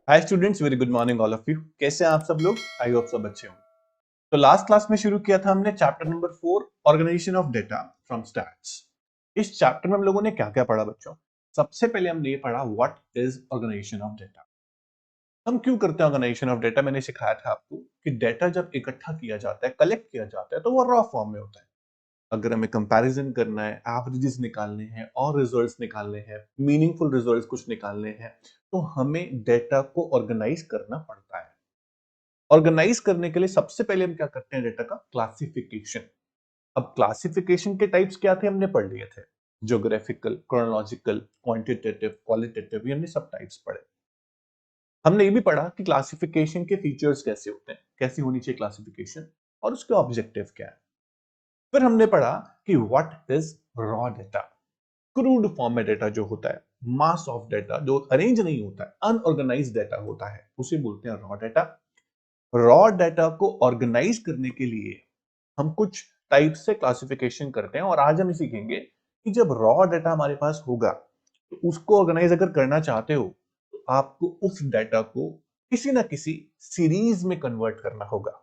Hi students, very good morning all of you. कैसे हैं आप सब लोग? आई होप सब अच्छे होंगे। तो लास्ट क्लास में शुरू किया था हमने chapter number 4 organisation of data from stats. इस चैप्टर में हम लोगों ने क्या क्या पढ़ा बच्चों? सबसे पहले हमने ये पढ़ा what is organisation of data. हम क्यों करते हैं ऑर्गेनाइजेशन ऑफ डेटा? मैंने सिखाया था आपको कि डेटा जब इकट्ठा किया जाता है, कलेक्ट किया जाता है, तो वो रॉ फॉर्म में होता है। अगर हमें कंपैरिजन करना है, एवरेजेस निकालने हैं और रिजल्ट्स निकालने हैं, मीनिंगफुल रिजल्ट्स कुछ निकालने हैं, तो हमें डेटा को ऑर्गेनाइज करना पड़ता है। ऑर्गेनाइज करने के लिए सबसे पहले हम क्या करते हैं? डेटा का क्लासिफिकेशन। अब क्लासिफिकेशन के टाइप्स क्या थे हमने पढ़ लिए थे। ज्योग्राफिकल, क्रोनोलॉजिकल, क्वांटिटेटिव, क्वालिटेटिव, ये हमने सब टाइप्स पढ़े। हमने ये भी पढ़ा कि क्लासिफिकेशन के फीचर्स कैसे होते हैं, कैसी होनी चाहिए क्लासिफिकेशन और उसके ऑब्जेक्टिव क्या है। फिर हमने पढ़ा कि what is raw data. Crude form में डेटा जो होता है, मास ऑफ डेटा जो अरेंज नहीं होता है, अनऑर्गेनाइज डेटा होता है, उसे बोलते हैं रॉ डेटा। रॉ डेटा को ऑर्गेनाइज करने के लिए हम कुछ टाइप से क्लासिफिकेशन करते हैं और आज हम सीखेंगे कि जब रॉ डेटा हमारे पास होगा तो उसको ऑर्गेनाइज अगर करना चाहते हो तो आपको उस डेटा को किसी ना किसी सीरीज में कन्वर्ट करना होगा।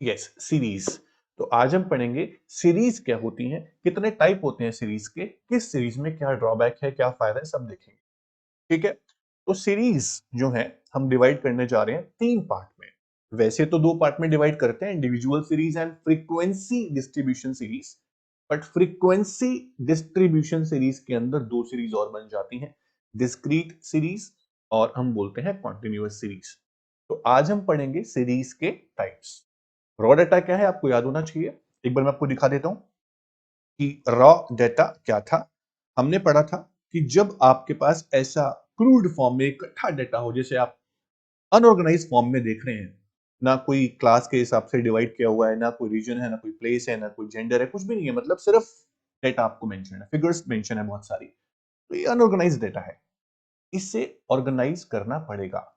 Yes, series. तो आज हम पढ़ेंगे सीरीज क्या होती हैं, कितने टाइप होते हैं सीरीज के, किस सीरीज में क्या ड्रॉबैक है, क्या फायदा है, सब देखेंगे। ठीक है। तो सीरीज जो है हम डिवाइड करने जा रहे हैं 3 पार्ट में। वैसे तो 2 पार्ट में डिवाइड करते हैं, individual series and frequency distribution series. But frequency distribution series के अंदर 2 सीरीज और बन जाती हैं, डिस्क्रीट सीरीज और हम बोलते हैं कॉन्टिन्यूअस सीरीज। तो आज हम पढ़ेंगे सीरीज के टाइप्स। रॉ डेटा क्या है आपको याद होना चाहिए। एक बार मैं आपको दिखा देता हूं कि रॉ डेटा क्या था। हमने पढ़ा था कि जब आपके पास ऐसा क्रूड फॉर्म में इकट्ठा डेटा हो, जैसे आप अनऑर्गेनाइज फॉर्म में देख रहे हैं, ना कोई क्लास के हिसाब से डिवाइड किया हुआ है, ना कोई रीजन है, ना कोई प्लेस है, ना कोई जेंडर है, कुछ भी नहीं है, मतलब सिर्फ डेटा आपको मेंशन है, फिगर्स मेंशन है बहुत सारी। तो ये अनऑर्गेनाइज डेटा है, इसे ऑर्गेनाइज करना पड़ेगा।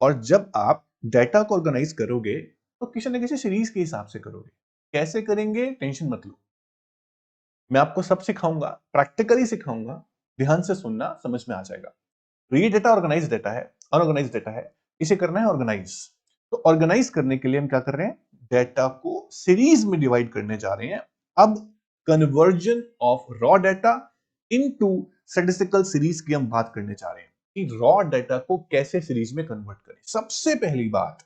और जब आप डेटा को ऑर्गेनाइज करोगे तो किसी न किसी सीरीज के हिसाब से करोगे। कैसे करेंगे टेंशन मत लो, मैं आपको सब सिखाऊंगा, प्रैक्टिकली सिखाऊंगा। ध्यान से सुनना, समझ में आ जाएगा। तो ये डेटा ऑर्गेनाइज डेटा है, अनऑर्गेनाइज डेटा है, इसे करना है ऑर्गेनाइज। तो ऑर्गेनाइज करने के लिए हम क्या कर रहे हैं? डेटा को सीरीज में डिवाइड करने जा रहे हैं। अब conversion of raw data into statistical series की हम बात करने जा रहे हैं कि रॉ डेटा को कैसे सीरीज में कन्वर्ट करें। सबसे पहली बात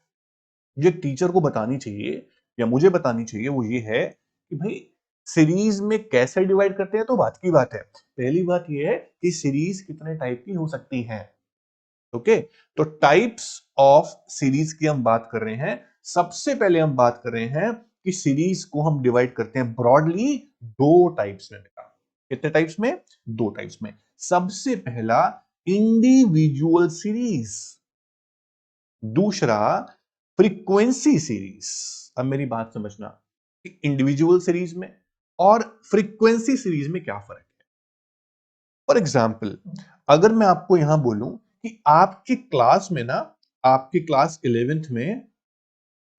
जो टीचर को बतानी चाहिए या मुझे बतानी चाहिए वो ये है कि भाई सीरीज में कैसे डिवाइड करते हैं तो बात की बात है। पहली बात ये है कि सीरीज कितने टाइप की हो सकती है। ओके, तो टाइप्स ऑफ सीरीज की हम बात कर रहे हैं। सबसे पहले हम बात कर रहे हैं कि सीरीज को हम डिवाइड करते हैं ब्रॉडली 2 टाइप्स में। बेटा कितने टाइप्स में? 2 टाइप्स में। सबसे पहला इंडिविजुअल सीरीज, दूसरा फ्रीक्वेंसी सीरीज। अब मेरी बात समझना कि इंडिविजुअल सीरीज में और फ्रीक्वेंसी सीरीज में क्या फर्क है। फॉर एग्जाम्पल, अगर मैं आपको यहां बोलूं कि आपकी क्लास में ना, आपकी क्लास 11th में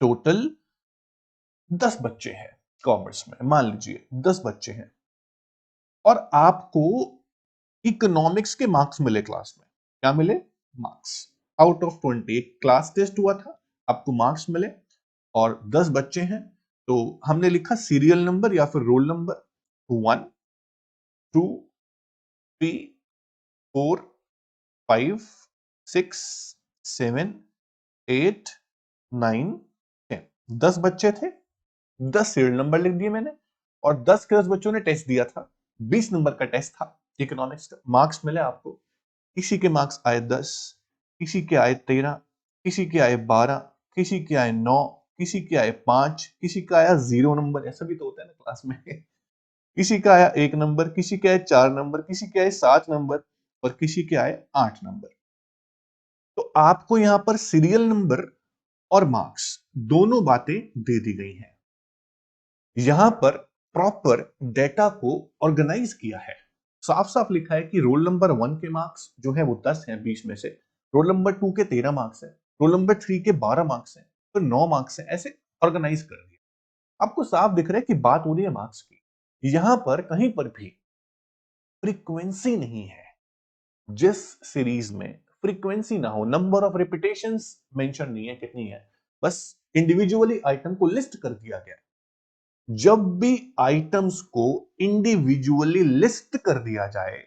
टोटल 10 बच्चे हैं, कॉमर्स में मान लीजिए 10 बच्चे हैं, और आपको इकोनॉमिक्स के मार्क्स मिले क्लास में। क्या मिले? मार्क्स। आउट ऑफ 20 एक क्लास टेस्ट हुआ था, आपको मार्क्स मिले और 10 बच्चे हैं। तो हमने लिखा सीरियल नंबर या फिर रोल नंबर 1 2 3 4 5 6 7 8 9 10। 10 बच्चे थे, 10 सीरियल नंबर लिख दिए मैंने, और 10 के 10 बच्चों ने टेस्ट दिया था। 20 नंबर का टेस्ट था इकोनॉमिक्स का। मार्क्स मिले आपको, किसी के मार्क्स आए 10, किसी के आए 13, किसी के आए 12, किसी के आए 9, किसी के आए 5, किसी का आया 0 नंबर। ऐसा भी तो होता है ना क्लास में किसी का आया 1 नंबर, किसी के आए 4 नंबर, किसी के आए 7 नंबर और किसी के आए 8 नंबर। तो आपको यहां पर सीरियल नंबर और मार्क्स दोनों बातें दे दी गई हैं। यहां पर प्रॉपर डेटा को ऑर्गेनाइज किया है। साफ साफ लिखा है कि रोल नंबर 1 के मार्क्स जो है वो 10 हैं 20 में से, रोल नंबर 2 के 13 मार्क्स है, रोल नंबर 3 के 12 मार्क्स है, तो 9 मार्क्स है। ऐसे ऑर्गेनाइज कर दिया। आपको साफ दिख रहा है कि बात हो रही है मार्क्स की। यहां पर कहीं पर भी फ्रीक्वेंसी नहीं है। जिस सीरीज में फ्रीक्वेंसी ना हो, नंबर ऑफ रिपीटेशंस मेंशन नहीं है कितनी है, बस इंडिविजुअली आइटम को लिस्ट कर दिया गया। जब भी आइटम्स को इंडिविजुअली लिस्ट कर दिया जाए,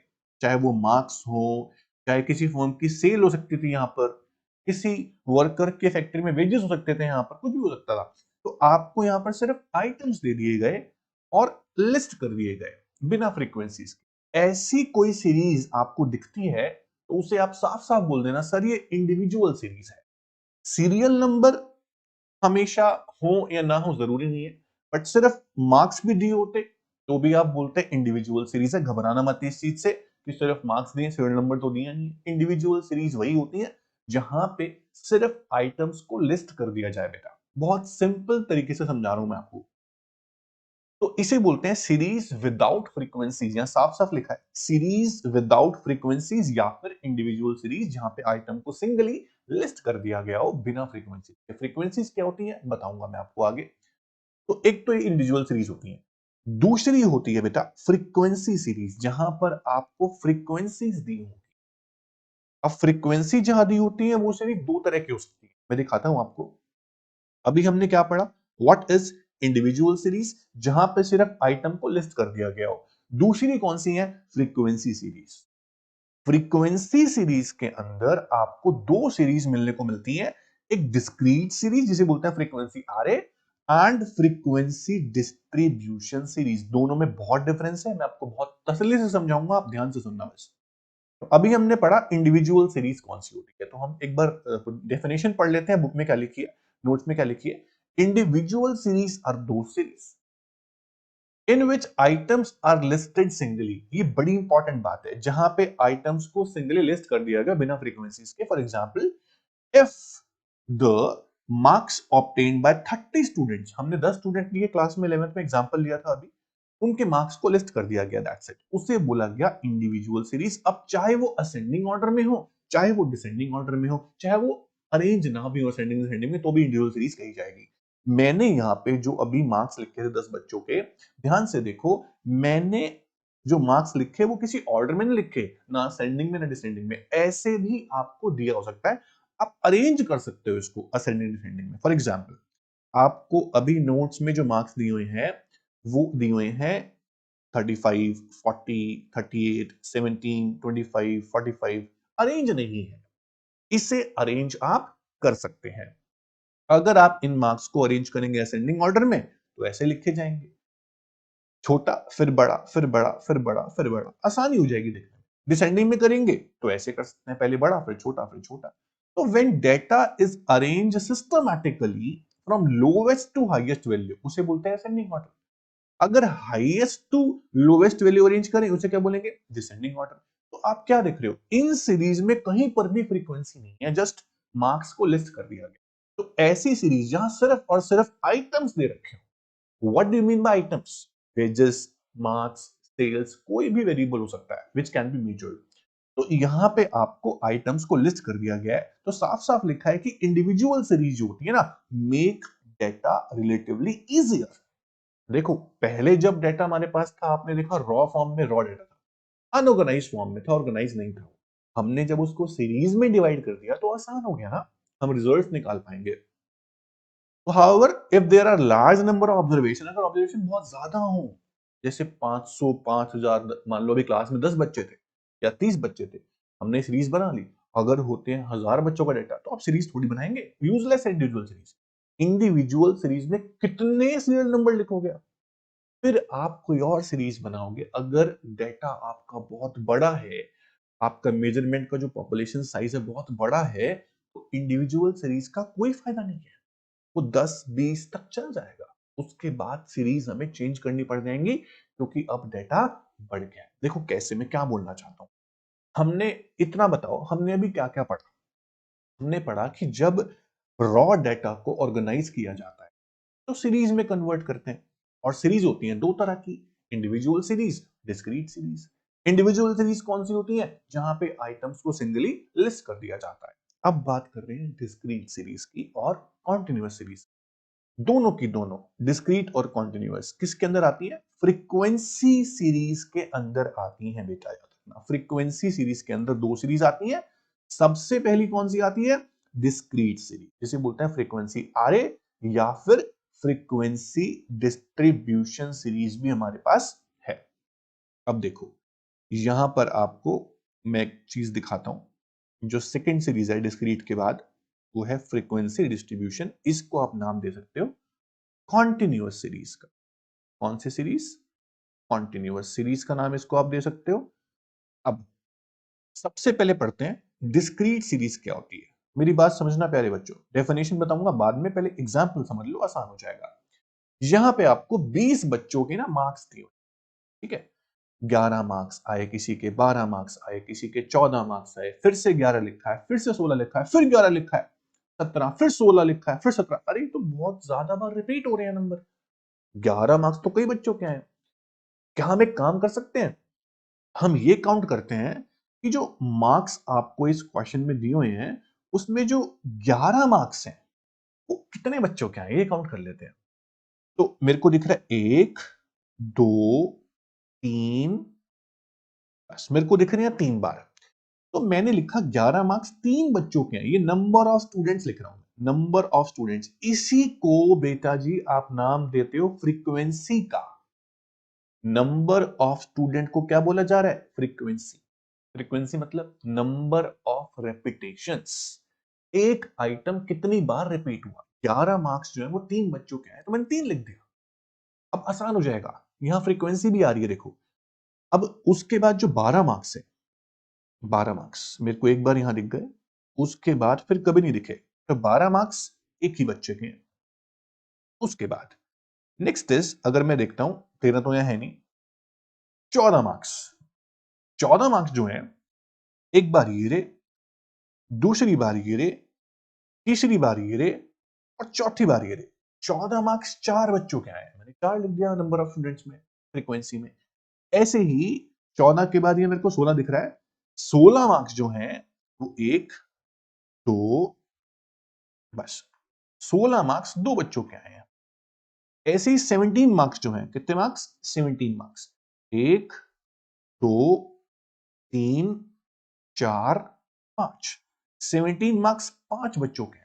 चाहे वो मार्क्स हो, चाहे किसी फॉर्म की सेल हो सकती थी, यहां पर किसी वर्कर के फैक्ट्री में वेजेस हो सकते थे, यहां पर कुछ भी हो सकता था, तो आपको यहां पर सिर्फ आइटम्स दे दिए गए और लिस्ट कर दिए गए बिना फ्रीक्वेंसीज के। ऐसी कोई सीरीज आपको दिखती है तो उसे आप साफ साफ बोल देना सर ये इंडिविजुअल सीरीज है। सीरियल नंबर हमेशा हो या ना हो जरूरी नहीं है, बट सिर्फ मार्क्स भी दिए होते तो भी आप बोलते इंडिविजुअल सीरीज है। घबराना मत इस चीज से कि सिर्फ मार्क्स दिए, सीरियल नंबर तो दिया नहीं। इंडिविजुअल सीरीज वही होती है जहां पे सिर्फ आइटम्स को लिस्ट कर दिया जाए। बेटा बहुत सिंपल तरीके से समझा रहा हूं मैं आपको। तो इसे बोलते हैं सीरीज विदाउट फ्रीक्वेंसीज। यहां साफ साफ लिखा है सीरीज विदाउट फ्रीक्वेंसीज या फिर इंडिविजुअल सीरीज जहां पे आइटम को सिंगली लिस्ट कर दिया गया हो बिना फ्रीक्वेंसी। फ्रीक्वेंसीज क्या होती है बताऊंगा मैं आपको आगे। तो एक तो इंडिविजुअल सीरीज होती है, दूसरी होती है बेटा फ्रीक्वेंसी सीरीज जहां पर आपको फ्रीक्वेंसीज दी होगी। अब फ्रीक्वेंसी जहां दी होती है वो सीरीज दो तरह की हो सकती है, मैं दिखाता हूं आपको। अभी हमने क्या पढ़ा, व्हाट इज इंडिविजुअल सीरीज जहां पे सिर्फ आइटम को लिस्ट कर दिया गया हो। दूसरी कौन सी है, फ्रीक्वेंसी सीरीज। फ्रीक्वेंसी सीरीज के अंदर आपको दो सीरीज मिलने को मिलती है, एक डिस्क्रीट सीरीज जिसे बोलते हैं frequency array and frequency distribution series. दोनों में बहुत डिफरेंस है, मैं आपको बहुत तसल्ली से समझाऊंगा, आप ध्यान से सुनना बस। तो अभी हमने पढ़ा इंडिविजुअल सीरीज कौन सी होती है, तो हम एक बार डेफिनेशन पढ़ लेते हैं। बुक में क्या लिखी है, नोट्स में क्या लिखी है। Individual series are those series in which items are listed singly. ये बड़ी इंपॉर्टेंट बात है, जहां पे आइटम्स को सिंगली लिस्ट कर दिया गया बिना फ्रीक्वेंसीज के। For example if the marks obtained by 30 students, हमने 10 स्टूडेंट लिए क्लास में, 11th में एग्जांपल लिया था अभी, उनके मार्क्स को लिस्ट कर दिया गया, दैट्स इट। उसे बोला गया इंडिविजुअल सीरीज। अब चाहे वो असेंडिंग ऑर्डर में हो, चाहे वो डिसेंडिंग ऑर्डर में हो, चाहे वो अरेंज ना भी हो असेंडिंग डिसेंडिंग में, तो भी इंडिविजुअल सीरीज कही जाएगी। मैंने यहाँ पे जो अभी मार्क्स लिखे थे 10 बच्चों के, ध्यान से देखो, मैंने जो मार्क्स लिखे वो किसी ऑर्डर में नहीं लिखे, ना असेंडिंग में ना डिसेंडिंग में। ऐसे भी आपको दिया हो सकता है, आप अरेंज कर सकते हो इसको असेंडिंग डिसेंडिंग में। फॉर एग्जांपल आपको अभी नोट्स में जो मार्क्स दिए हुए हैं वो दिए हुए हैं 35, 40, 38, 17, 25, 45। अरेंज नहीं है, इसे अरेंज आप कर सकते हैं। अगर आप इन मार्क्स को अरेंज करेंगे असेंडिंग ऑर्डर में तो ऐसे लिखे जाएंगे, छोटा फिर बड़ा फिर बड़ा फिर बड़ा फिर बड़ा, आसानी हो जाएगी देखने में। डिसेंडिंग में करेंगे तो ऐसे कर सकते हैं, पहले बड़ा फिर छोटा फिर छोटा। तो when data is arrange systematically from lowest to highest value, उसे बोलते हैं असेंडिंग ऑर्डर। अगर highest to lowest value arrange करें उसे क्या बोलेंगे, डिसेंडिंग ऑर्डर। तो आप क्या देख रहे हो, इन सीरीज में कहीं पर भी फ्रीक्वेंसी नहीं है, जस्ट मार्क्स को लिस्ट कर दिया गया। तो ऐसी सीरीज जहां सिर्फ और सिर्फ आइटम्स दे रखे हो। What do you mean by items, wages, marks, sales, कोई भी वेरिएबल हो सकता है विच कैन बी मेजर्ड। तो यहां पे आपको आइटम्स को लिस्ट कर दिया गया है, तो साफ साफ लिखा है कि इंडिविजुअल सीरीज जो होती है ना, मेक डेटा रिलेटिवली इजियर। देखो पहले जब डेटा हमारे पास था, आपने देखा रॉ फॉर्म में रॉ डेटा था, अनऑर्गेनाइज्ड फॉर्म में था, ऑर्गेनाइज नहीं था। हमने जब उसको सीरीज में डिवाइड कर दिया तो आसान हो गया ना, हम रिजल्ट्स निकाल पाएंगे। तो however if there are large number of observation, अगर ऑब्जर्वेशन बहुत ज्यादा हो, जैसे 500, 5000, मान लो अभी क्लास में 10 बच्चे थे या 30 बच्चे थे, हमने सीरीज बना ली। अगर होते हैं 1000 बच्चों का डेटा तो आप सीरीज थोड़ी बनाएंगे, यूजलेस है इंडिविजुअल सीरीज। इंडिविजुअल सीरीज में कितने सीरियल नंबर लिखोगे आप, फिर आप कोई और सीरीज बनाओगे। अगर डेटा आपका बहुत बड़ा है, आपका मेजरमेंट का जो पॉपुलेशन साइज है बहुत बड़ा है, तो इंडिविजुअल सीरीज का कोई फायदा नहीं है। वो 10-20 तक चल जाएगा, उसके बाद सीरीज हमें चेंज करनी पड़ जाएंगी क्योंकि अब डेटा बढ़ गया है। देखो कैसे, मैं क्या बोलना चाहता हूं, हमने इतना बताओ, हमने अभी क्या क्या पढ़ा। हमने पढ़ा कि जब रॉ डेटा को ऑर्गेनाइज किया जाता है तो सीरीज में कन्वर्ट करते हैं। और सीरीज होती है दो तरह की, individual series, discrete series. Individual series कौन सी होती है, जहां पे आइटम्स को सिंगली लिस्ट कर दिया जाता है। अब बात कर रहे हैं डिस्क्रीट सीरीज की और कॉन्टिन्यूअस सीरीज। दोनों की दोनों, डिस्क्रीट और कॉन्टिन्यूअस, किसके अंदर आती है, फ्रीक्वेंसी सीरीज के अंदर आती है। बेटा याद रखना, फ्रीक्वेंसी सीरीज के अंदर दो सीरीज आती है, सबसे पहली कौन सी आती है? डिस्क्रीट सीरीज, जिसे बोलते हैं फ्रीक्वेंसी आरे या फिर फ्रीक्वेंसी डिस्ट्रीब्यूशन सीरीज भी हमारे पास है। अब देखो यहां पर आपको मैं एक चीज दिखाता हूं। जो सेकेंड सीरीज है डिस्क्रीट के बाद, वो है फ्रीक्वेंसी डिस्ट्रीब्यूशन। इसको आप नाम दे सकते हो कॉन्टिन्यूअस सीरीज का। कौन सी सीरीज? कॉन्टिन्यूअस सीरीज का नाम इसको आप दे सकते हो। अब सबसे पहले पढ़ते हैं डिस्क्रीट सीरीज क्या होती है। मेरी बात समझना प्यारे बच्चों, डेफिनेशन बताऊंगा बाद में, पहले एग्जाम्पल समझ लो, आसान हो जाएगा। यहां पे आपको 20 बच्चों के ना मार्क्स दिए, ठीक है? 11 मार्क्स आए किसी के, 12 मार्क्स आए किसी के, 14 मार्क्स आए, फिर से 11 लिखा है, फिर से 16 लिखा है, फिर 11 लिखा है, 17, फिर 16 लिखा है, फिर 17। अरे तो बहुत ज्यादा बार रिपीट हो रहे हैं नंबर। 11 मार्क्स तो कई बच्चों के हैं। क्या हम एक काम कर सकते हैं? हम ये काउंट करते हैं कि जो मार्क्स आपको इस क्वेश्चन में दिए हुए हैं, उसमें जो 11 मार्क्स हैं वो कितने बच्चों के हैं, ये काउंट कर लेते हैं। तो मेरे को दिख रहा है 1 2 3, बस मेरे को दिख रहे हैं 3 बार। तो मैंने लिखा 11 मार्क्स 3 बच्चों के हैं। ये नंबर ऑफ स्टूडेंट्स लिख रहा हूं, नंबर ऑफ स्टूडेंट्स। इसी को बेटा जी आप नाम देते हो फ्रीक्वेंसी का। नंबर ऑफ स्टूडेंट को क्या बोला जा रहा है? फ्रीक्वेंसी। फ्रीक्वेंसी मतलब नंबर ऑफ रेपिटेशंस। एक आइटम कितनी बार रिपीट हुआ। 11 मार्क्स जो है वो 3 बच्चों के हैं, तो मैंने 3 लिख दिया। अब आसान हो जाएगा, यहां फ्रीक्वेंसी भी आ रही है देखो। अब उसके बाद जो 12 मार्क्स है, 12 मार्क्स मेरे को एक बार यहां दिख गए, उसके बाद फिर कभी नहीं दिखे। तो 12 मार्क्स एक ही बच्चे के हैं। उसके बाद नेक्स्ट इज, अगर मैं देखता हूं 13 तो यहां है नहीं, 14 मार्क्स। 14 मार्क्स जो है, एक बार ये रे, दूसरी बार ये रे, तीसरी बार ये रे, और चौथी बार ये रे। 14 मार्क्स 4 बच्चों के आए, मैंने 4 लिख दिया नंबर ऑफ स्टूडेंट्स में, फ्रीक्वेंसी में। ऐसे ही 14 के बाद ये मेरे को 16 दिख रहा है। 16 मार्क्स जो हैं वो 1 2, बस 16 मार्क्स 2 बच्चों के आए हैं। ऐसे ही 17 मार्क्स जो हैं, कितने मार्क्स? 17 मार्क्स, 1 2 3 4 5, 17 मार्क्स 5 बच्चों के हैं।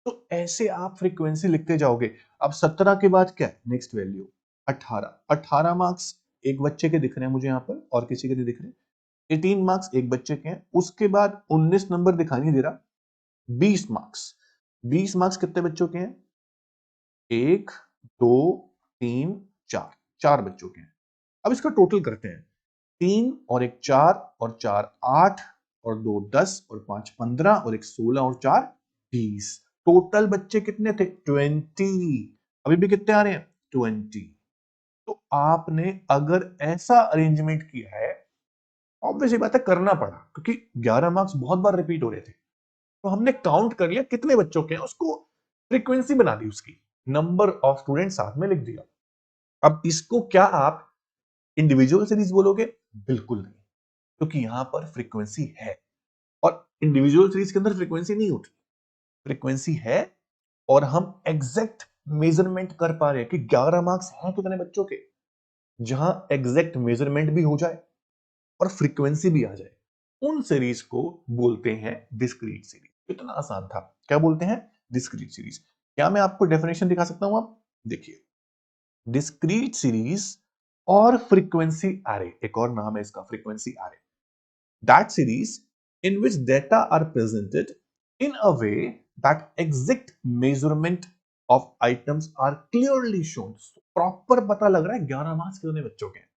तो ऐसे आप फ्रीक्वेंसी लिखते जाओगे। अब 17 के बाद क्या है? Next value 18। 18 मार्क्स एक बच्चे के दिख रहे हैं मुझे यहां पर, और किसी के नहीं दिख रहे। 18 मार्क्स एक बच्चे के हैं। उसके बाद 19 नंबर दिखाई नहीं दे रहा। 20 मार्क्स, 20 मार्क्स कितने बच्चों के हैं? 1 2 3 4, 4 बच्चों के हैं। अब इसका टोटल करते हैं। 3 और 1 4, और 4 8, और 2 10, और 5 15, और 1 16, और 4 20। टोटल बच्चे कितने थे? 20। अभी भी कितने आ रहे हैं? 20। तो आपने अगर ऐसा अरेंजमेंट किया है, ऑब्वियसली बात है करना पड़ा, क्योंकि 11 मार्क्स बहुत बार रिपीट हो रहे थे। तो हमने काउंट कर लिया कितने बच्चों के हैं, उसको फ्रीक्वेंसी बना दी, उसकी नंबर ऑफ स्टूडेंट साथ में लिख दिया। अब इसको क्या आप इंडिविजुअल सीरीज बोलोगे? बिल्कुल नहीं, क्योंकि यहां पर फ्रीक्वेंसी है, और इंडिविजुअल सीरीज के अंदर फ्रीक्वेंसी नहीं होती। फ्रीक्वेंसी है, और हम एग्जैक्ट मेजरमेंट कर पा रहे हैं कि 11 मार्क्स हैं कितने बच्चों के, जहां एग्जैक्ट मेजरमेंट भी हो जाए और फ्रीक्वेंसी भी आ जाए। उन सीरीज को बोलते हैं डिस्क्रीट सीरीज। इतना आसान था। क्या बोलते हैं? Discrete series. क्या मैं आपको डेफिनेशन दिखा सकता हूं? आप देखिए, डिस्क्रीट सीरीज और फ्रीक्वेंसी एरे, एक और नाम है इसका, frequency array. That series in which data are presented in a way that exact measurement of items are clearly shown. Proper पता लग रहा है 11 मार्क्स कितने बच्चों के हैं।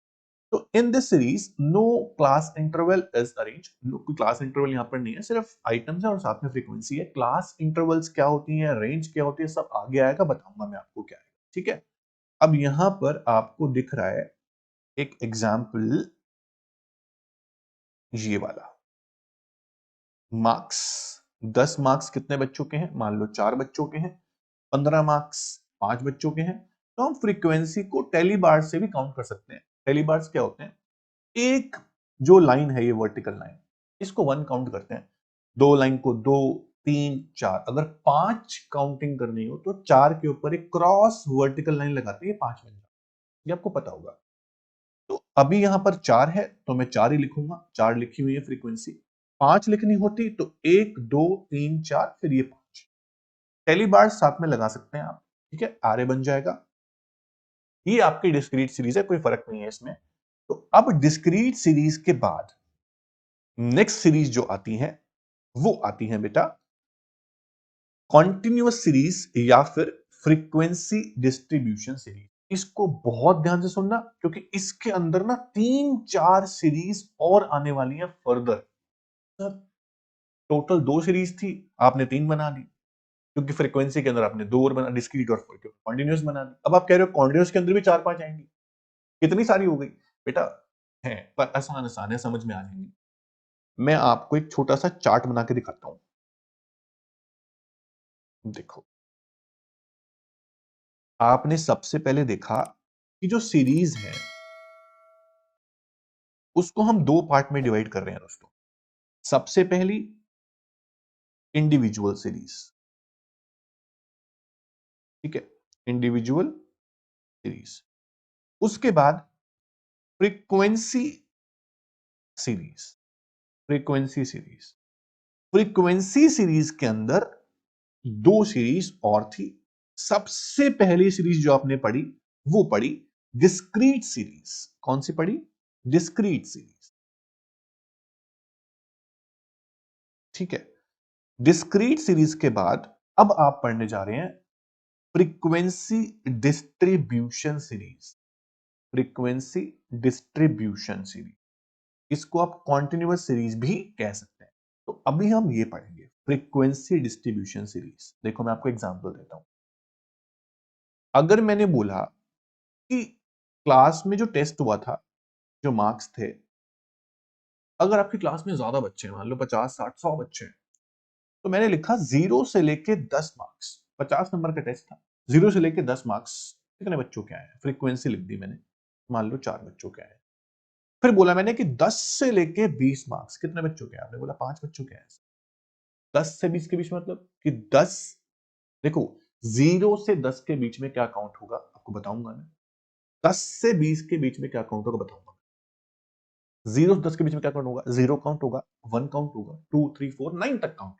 तो in this series no class interval is arrange. कोई क्लास इंटरवल यहाँ पर नहीं है, सिर्फ आइटम्स है और साथ में फ्रीक्वेंसी है। क्लास इंटरवल्स क्या होती हैं, रेंज क्या होती है, सब आगे आएगा, बताऊंगा मैं आपको क्या है। ठीक है, अब यहां पर आपको दिख रहा है एक एग्जाम्पल, ये वाला। मार्क्स 10 मार्क्स कितने बच्चों के हैं? मान लो 4 बच्चों के हैं। 15 मार्क्स 5 बच्चों के हैं। तो हम फ्रीक्वेंसी को टेलीबार से भी काउंट कर सकते हैं। टेलीबार्स क्या होते हैं? एक जो लाइन है, ये वर्टिकल लाइन, इसको 1 काउंट करते हैं। 2 लाइन को 2 3 4। अगर 5 काउंटिंग करनी हो तो 4 के ऊपर एक क्रॉस वर्टिकल लाइन लगाते हैं, 5 बन जाता है। ये आपको पता होगा। तो अभी यहां पर 4 है तो मैं 4 ही लिखूंगा, 4 लिखी हुई है फ्रीक्वेंसी। 5 लिखनी होती तो 1 2 3 4 फिर ये 5 पहली बार साथ में लगा सकते हैं आप, ठीक है, आरे बन जाएगा। ये आपकी डिस्क्रीट सीरीज है, कोई फर्क नहीं है इसमें। तो अब डिस्क्रीट सीरीज के बाद नेक्स्ट सीरीज जो आती है वो आती है बेटा कॉन्टिन्यूअस सीरीज या फिर फ्रीक्वेंसी डिस्ट्रीब्यूशन सीरीज। इसको बहुत ध्यान से सुनना क्योंकि इसके अंदर ना 3 4 सीरीज और आने वाली है फर्दर। सर टोटल 2 सीरीज थी, आपने 3 बना दी क्योंकि फ्रीक्वेंसी के अंदर आपने 2 और बना, डिस्क्रीट और कॉन्टिन्यूअस बना दी। अब आप कह रहे हो कॉन्टिन्यूअस के अंदर भी 4 5 आएंगी, कितनी सारी हो गई बेटा? है पर आसान आसान है, समझ में आ जाएंगी। मैं आपको एक छोटा सा चार्ट बना के दिखाता हूं, देखो। आपने सबसे पहले देखा कि जो सीरीज है उसको हम 2 पार्ट में डिवाइड कर रहे हैं दोस्तों। सबसे पहली इंडिविजुअल सीरीज, ठीक है, इंडिविजुअल सीरीज। उसके बाद frequency series, frequency series. Frequency series के अंदर 2 सीरीज और थी। सबसे पहली सीरीज जो आपने पढ़ी वो पढ़ी डिस्क्रीट सीरीज। कौन सी पढ़ी? डिस्क्रीट सीरीज, ठीक है। डिस्क्रीट सीरीज के बाद अब आप पढ़ने जा रहे हैं frequency distribution series. Frequency distribution series, इसको आप कॉन्टिन्यूअस सीरीज भी कह सकते हैं। तो अभी हम ये पढ़ेंगे फ्रीक्वेंसी डिस्ट्रीब्यूशन सीरीज। देखो मैं आपको एग्जांपल देता हूं। अगर मैंने बोला कि क्लास में जो टेस्ट हुआ था, जो मार्क्स थे, अगर आपकी क्लास में ज्यादा बच्चे हैं, मान लो 50 60 100 बच्चे हैं, तो मैंने लिखा 0 से लेके 10 मार्क्स, 50 नंबर का टेस्ट था, 0 से लेके 10 मार्क्स कितने बच्चों के आए हैं? फ्रीक्वेंसी लिख दी मैंने, मान लो 4 बच्चों के आए हैं। फिर बोला मैंने कि 10 से लेके 20 मार्क्स कितने बच्चों के आए? आपने बोला 5 बच्चों के आए। 10 से 20 के बीच में मतलब कि 10, देखो 0 से 10 के बीच में क्या काउंट होगा आपको बताऊंगा मैं। 10 से 20 के बीच में क्या काउंट होगा बताऊंगा। 0 से 10 के बीच में क्या काउंट होगा? 0 काउंट होगा, 1 काउंट होगा, 2 3 4 9 तक काउंट।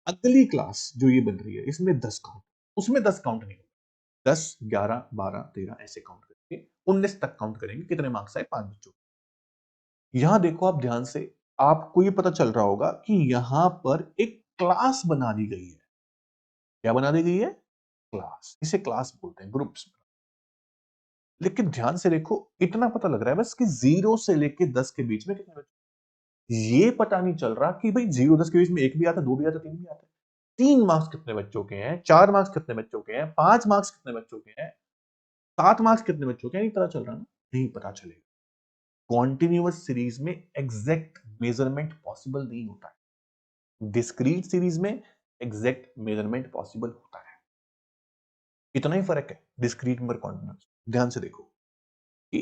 अगली क्लास जो ये बन रही है इसमें 10 काउंट, उसमें 10 काउंट नहीं होगा। 10 11 12 13 ऐसे काउंट करके 19 तक काउंट करेंगे, कितने मार्क्स आए? 5 बच्चों। यहां देखो आप ध्यान से, आपको ये पता चल रहा होगा कि यहां पर एक क्लास बना दी गई है। क्या बना दी गई है? क्लास। इसे क्लास बोलते हैं, ग्रुप्स। लेकिन ध्यान से देखो, इतना पता लग रहा है बस कि 0 से लेके 10 के बीच में कितने बच्चे। ये पता नहीं चल रहा कि भाई 0 10 के बीच में 1 भी आता, 2 भी आता, 3 भी आता। 3 मार्क्स कितने बच्चों के हैं, 4 मार्क्स कितने बच्चों के हैं, 5 मार्क्स कितने बच्चों के हैं, 7 मार्क्स कितने बच्चों के हैं, नहीं पता चल रहा ना। नहीं पता चलेगा। कॉन्टिन्यूअस सीरीज में एग्जैक्ट मेजरमेंट पॉसिबल नहीं होता है, डिस्क्रीट सीरीज में एग्जैक्ट मेजरमेंट पॉसिबल होता है। इतना ही फर्क है डिस्क्रीट में और कॉन्टिन्यूअस। ध्यान से देखो कि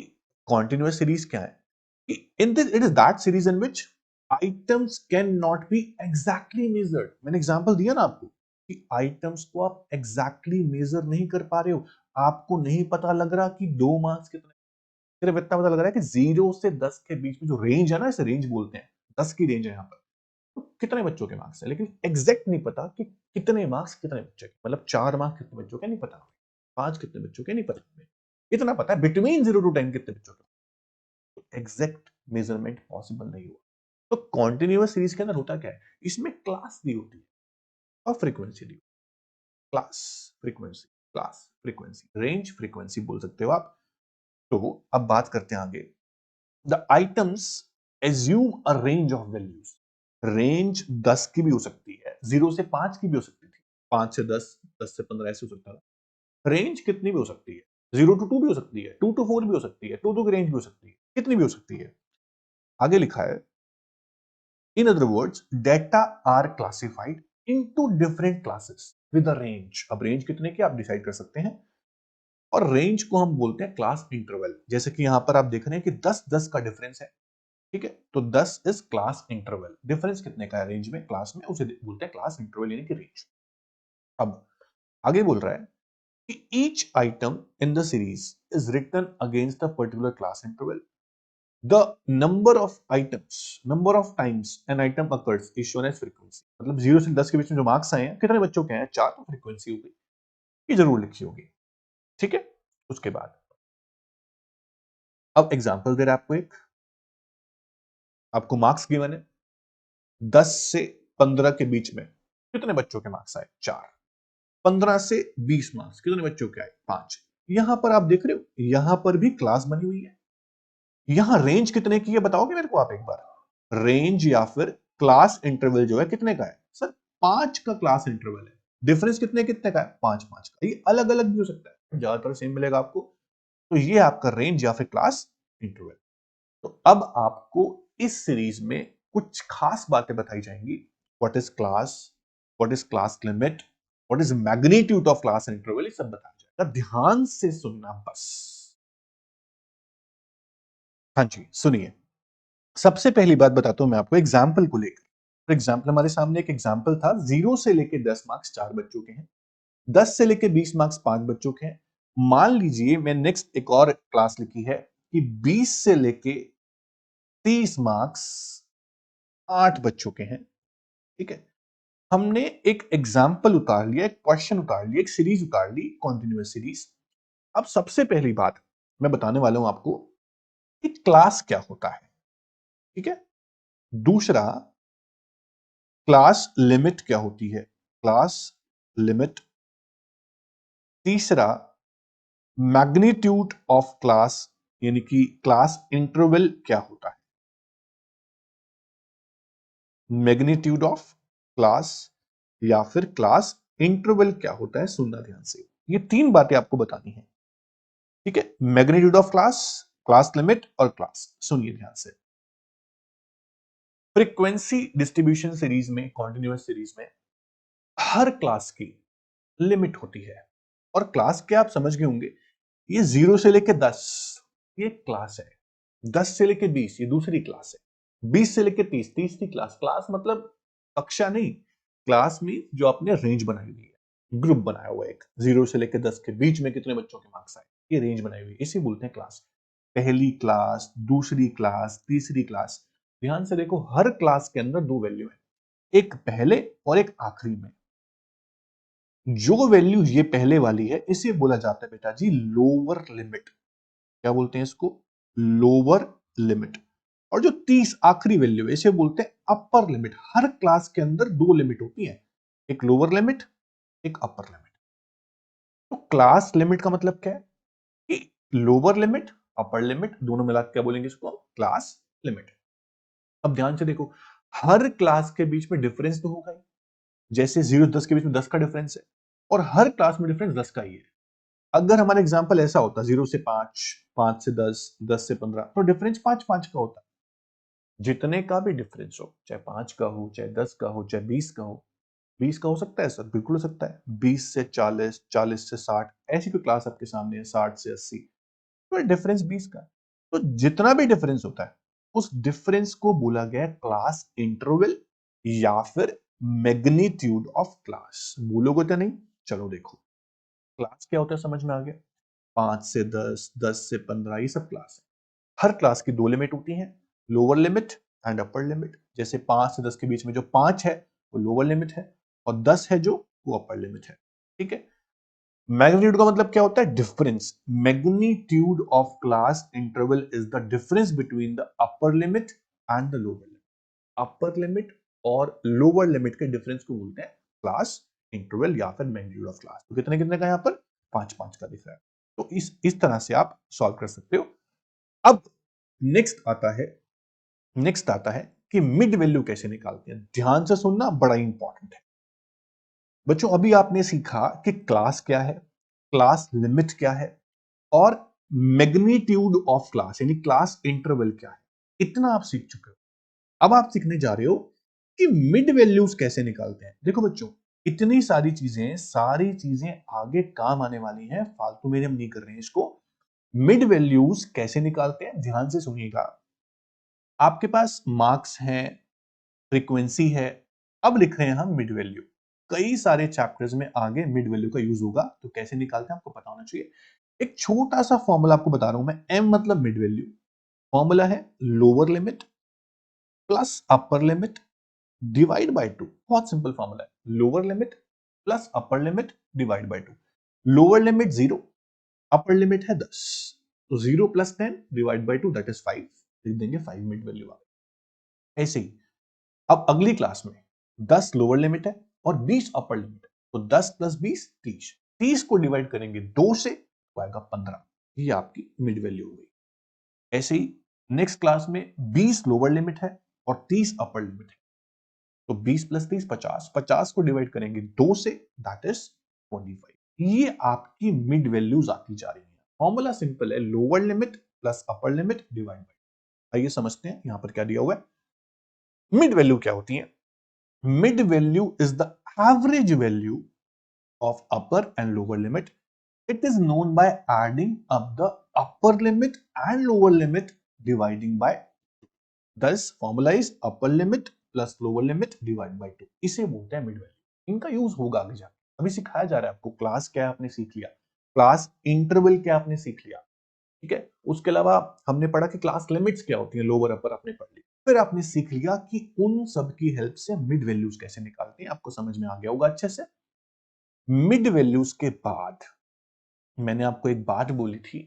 कॉन्टिन्यूअस सीरीज क्या है कि in this it is that series in which items can not be exactly measured. मैंने एग्जांपल दिया ना आपको कि आइटम्स को आप एग्जैक्टली मेजर नहीं कर पा रहे हो। आपको नहीं पता लग रहा कि 2 मार्क्स कितने, सिर्फ इतना पता लग रहा है कि 0 से 10 के बीच में जो रेंज है ना, इसे रेंज बोलते हैं, 10 की रेंज है यहाँ पर, तो कितने बच्चों के मार्क्स है, लेकिन एग्जैक्ट नहीं पता कि कितने मार्क्स कितने बच्चे के, मतलब 4 मार्क्स कितने बच्चों के नहीं पता, 5 कितने बच्चों के नहीं पता। इतना पता है बिटवीन 0 टू 10 कितने बच्चों के। एग्जैक्ट मेजरमेंट पॉसिबल नहीं हुआ। तो कॉन्टिन्यूअस सीरीज के अंदर होता क्या है, इसमें क्लास दी होती है और फ्रीक्वेंसी दी होती है। Class frequency, class frequency, range frequency बोल सकते हो आप। तो अब बात करते हैं आगे। The items assume a range of values. Range 10 की भी हो सकती है, 0 से 5 की भी हो सकती थी, 5 से 10, 10 से 15 ऐसे हो सकता था। रेंज कितनी भी हो सकती है, 0 टू 2 भी हो सकती है, 2 टू 4 भी हो सकती है, 2 टू की रेंज भी हो सकती है, कितनी भी हो सकती है। आगे लिखा है in other words data are classified into different classes with a range. अब रेंज कितने की आप डिसाइड कर सकते हैं, और रेंज को हम बोलते हैं क्लास इंटरवल। जैसे कि यहां पर आप देख रहे हैं कि 10 10 का डिफरेंस है, ठीक है, तो 10 इज क्लास इंटरवल। डिफरेंस कितने का है रेंज में, क्लास में, उसे बोलते हैं क्लास इंटरवल यानी कि रेंज। अब आगे बोल रहा है कि each item in the series is written against a particular class interval the number of times an item occurs is shown as frequency. मतलब 0 से 10 के बीच में जो मार्क्स आए हैं, कितने बच्चों के हैं? 4, तो फ्रीक्वेंसी हो गई, ये जरूर लिखी होगी। ठीक है, उसके बाद अब एग्जांपल दे रहा है आपको एक, आपको मार्क्स गिवन है 10 से 15 के बीच में कितने बच्चों के मार्क्स आए? 4। 15 से 20 मार्क्स कितने बच्चों के आए? 5। यहां पर आप देख रहे हो, यहां पर भी क्लास बनी हुई है। यहां रेंज कितने की है बताओगे मेरे को आप एक बार? रेंज या फिर क्लास इंटरवल जो है कितने का है सर? 5 का क्लास इंटरवल है। डिफरेंस कितने कितने का है? 5 5 का। ये अलग अलग भी हो सकता है, ज्यादातर सेम मिलेगा आपको। तो ये आपका रेंज या फिर क्लास इंटरवल। तो अब आपको इस सीरीज में कुछ खास बातें बताई जाएंगी। What is class, what is class limit, what is magnitude of class interval, ये सब बताया जाएगा। ध्यान से सुनना बस। हाँ जी सुनिए, सबसे पहली बात बताता हूं मैं आपको एग्जाम्पल को लेकर। तो एग्जाम्पल, हमारे सामने एक एग्जाम्पल था, 0 से लेके 10 मार्क्स 4 बच्चों के हैं, 10 से लेके 20 मार्क्स 5 बच्चों के हैं। मान लीजिए मैं नेक्स्ट एक और क्लास लिखी है कि 20 से लेके 30 मार्क्स 8 बच्चों के हैं। ठीक है, हमने एक एग्जाम्पल उतार लिया, एक क्वेश्चन उतार लिया, एक सीरीज उतार ली, कॉन्टिन्यूअस सीरीज। अब सबसे पहली बात मैं बताने वाला हूं आपको कि क्लास क्या होता है। ठीक है, दूसरा क्लास लिमिट क्या होती है, क्लास लिमिट। तीसरा मैग्नीट्यूड ऑफ क्लास, यानी कि क्लास इंटरवल क्या होता है, मैग्नीट्यूड ऑफ क्लास या फिर क्लास इंटरवल क्या होता है, सुनना ध्यान से। ये 3 बातें आपको बतानी है। ठीक है, magnitude of class, class limit और क्लास। सुनिए ध्यान से। फ्रीक्वेंसी डिस्ट्रीब्यूशन सीरीज में, कॉन्टिन्यूअस सीरीज में हर क्लास की लिमिट होती है। और क्लास क्या आप समझ गए होंगे, ये 0 से लेके 10 ये क्लास है, 10 से लेके 20 ये दूसरी क्लास है, 20 से लेके 30 तीसरी क्लास। क्लास मतलब कक्षा नहीं, क्लास में जो आपने रेंज बनाई हुई है, ग्रुप बनाया हुआ है एक, 0 से लेके 10 के बीच में कितने बच्चों के मार्क्स आए, ये रेंज बनाई हुई है, इसे बोलते हैं क्लास। पहली क्लास, दूसरी क्लास, तीसरी क्लास। ध्यान से देखो, हर क्लास के अंदर 2 वैल्यू है, एक पहले और एक आखिरी में। जो वैल्यू ये पहले वाली है इसे बोला जाता है बेटा जी लोअर लिमिट। क्या बोलते हैं इसको? Lower limit. और जो 30 आखिरी वैल्यू है इसे बोलते हैं अपर लिमिट। हर क्लास के अंदर 2 लिमिट होती है, एक लोअर लिमिट, एक अपर लिमिट। तो क्लास लिमिट का मतलब क्या है कि लोअर लिमिट, अपर लिमिट दोनों मिलाकर क्या बोलेंगे इसको? Class limit. अब ध्यान से देखो, हर क्लास के बीच में डिफरेंस तो होगा ही, जैसे 0 10 के बीच में 10 का डिफरेंस है, और हर क्लास में डिफरेंस 10 का ही है। अगर हमारा एग्जांपल ऐसा होता 0 से 5, 5 से 10, 10 से 15, तो डिफरेंस 5 5 का होता। जितने का भी डिफरेंस हो, चाहे 5 का हो, चाहे 10 का हो, चाहे 20 का हो। 20 का हो सकता है सर? बिल्कुल हो सकता है। 20 से 40, 40 से 60, ऐसी कोई क्लास आपके सामने है 60 से 80, तो डिफरेंस 20 का है। तो जितना भी डिफरेंस होता है उस डिफरेंस को बोला गया है क्लास इंटरवल या फिर मैग्नीट्यूड ऑफ क्लास। बोलोगे तो नहीं? चलो देखो, क्लास क्या होता है समझ में आ गया। 5 से 10, 10 से 15, ये सब क्लास है। हर क्लास की 2 लिमिट होती हैं, lower limit and upper limit. जैसे 5 से 10 के बीच में जो 5 है वो लोअर लिमिट है, और 10 है जो वो अपर लिमिट है। ठीक है, मैग्नीट्यूड का मतलब क्या होता है? Difference. Magnitude of class interval is the difference between the upper limit and the lower limit. Upper limit और लोअर लिमिट के डिफरेंस को बोलते हैं क्लास इंटरवल या फिर मैग्नीट्यूड ऑफ क्लास। तो कितने कितने का यहाँ पर? 5 5 का दिख रहा है। तो इस तरह से आप सॉल्व कर सकते हो। अब नेक्स्ट आता है कि मिड वैल्यू कैसे निकालते हैं। ध्यान से सुनना, बड़ा इंपॉर्टेंट है बच्चों। अभी आपने सीखा कि क्लास क्या है, क्लास लिमिट क्या है, और मैग्नीट्यूड ऑफ क्लास यानी क्लास इंटरवल क्या है। इतना आप सीख चुके हो। अब आप सीखने जा रहे हो कि मिड वैल्यूज कैसे निकालते हैं। देखो बच्चों, इतनी सारी चीजें आगे काम आने वाली हैं, फालतू में हम नहीं कर रहे हैं इसको। मिड वैल्यूज कैसे निकालते हैं ध्यान से सुनिएगा। आपके पास मार्क्स हैं, फ्रीक्वेंसी है, अब लिख रहे हैं हम मिड वैल्यू। कई सारे चैप्टर्स में आगे मिड वैल्यू का यूज होगा, तो कैसे निकालते हैं आपको पता होना चाहिए। एक छोटा सा फॉर्मूला आपको बता रहा हूं मैं, एम मतलब मिड वैल्यू, फॉर्मूला है lower limit plus upper limit divide by 2। बहुत सिंपल फॉर्मूला है, lower limit plus upper limit divide by 2। Lower limit 0, upper limit है 10, तो 0 plus 10 divide by 2 that is 5, लिख देंगे 5 मिड वैल्यू आ गई। ऐसे ही अब अगली क्लास में 10 लोअर लिमिट है और 20 अपर लिमिट है, तो 10 प्लस 20 30, 30 को डिवाइड करेंगे 2 से तो आएगा 15, ये आपकी मिड वैल्यू हो गई। ऐसे ही नेक्स्ट क्लास में 20 लोअर लिमिट है और 30 अपर लिमिट है, तो 20 प्लस 30 50, 50 को डिवाइड करेंगे 2 से दैट इज 25। ये आपकी मिड वैल्यूज आती जा रही है। फॉर्मूला सिंपल है, lower limit plus upper limit divide by. आइए समझते हैं यहां पर क्या दिया हुआ है। मिड वैल्यू क्या होती है? Mid value is the average value of upper and lower limit. It is known by adding up the upper limit and lower limit dividing by 10 formula is upper limit plus lower limit divided by 2। इसे बोलते हैं mid value. इनका use होगा आगे जाके, अभी सिखाया जा रहा है आपको। क्लास क्या आपने सीख लिया, क्लास इंटरवल क्या आपने सीख लिया, ठीक है। उसके अलावा हमने पढ़ा कि क्लास लिमिट्स क्या होती हैं, लोअर अपर आपने पढ़ ली। फिर आपने सीख लिया कि उन सब की हेल्प से मिड वैल्यूज कैसे निकालते हैं, आपको समझ में आ गया होगा अच्छे से। मिड वैल्यूज के बाद मैंने आपको एक बात बोली थी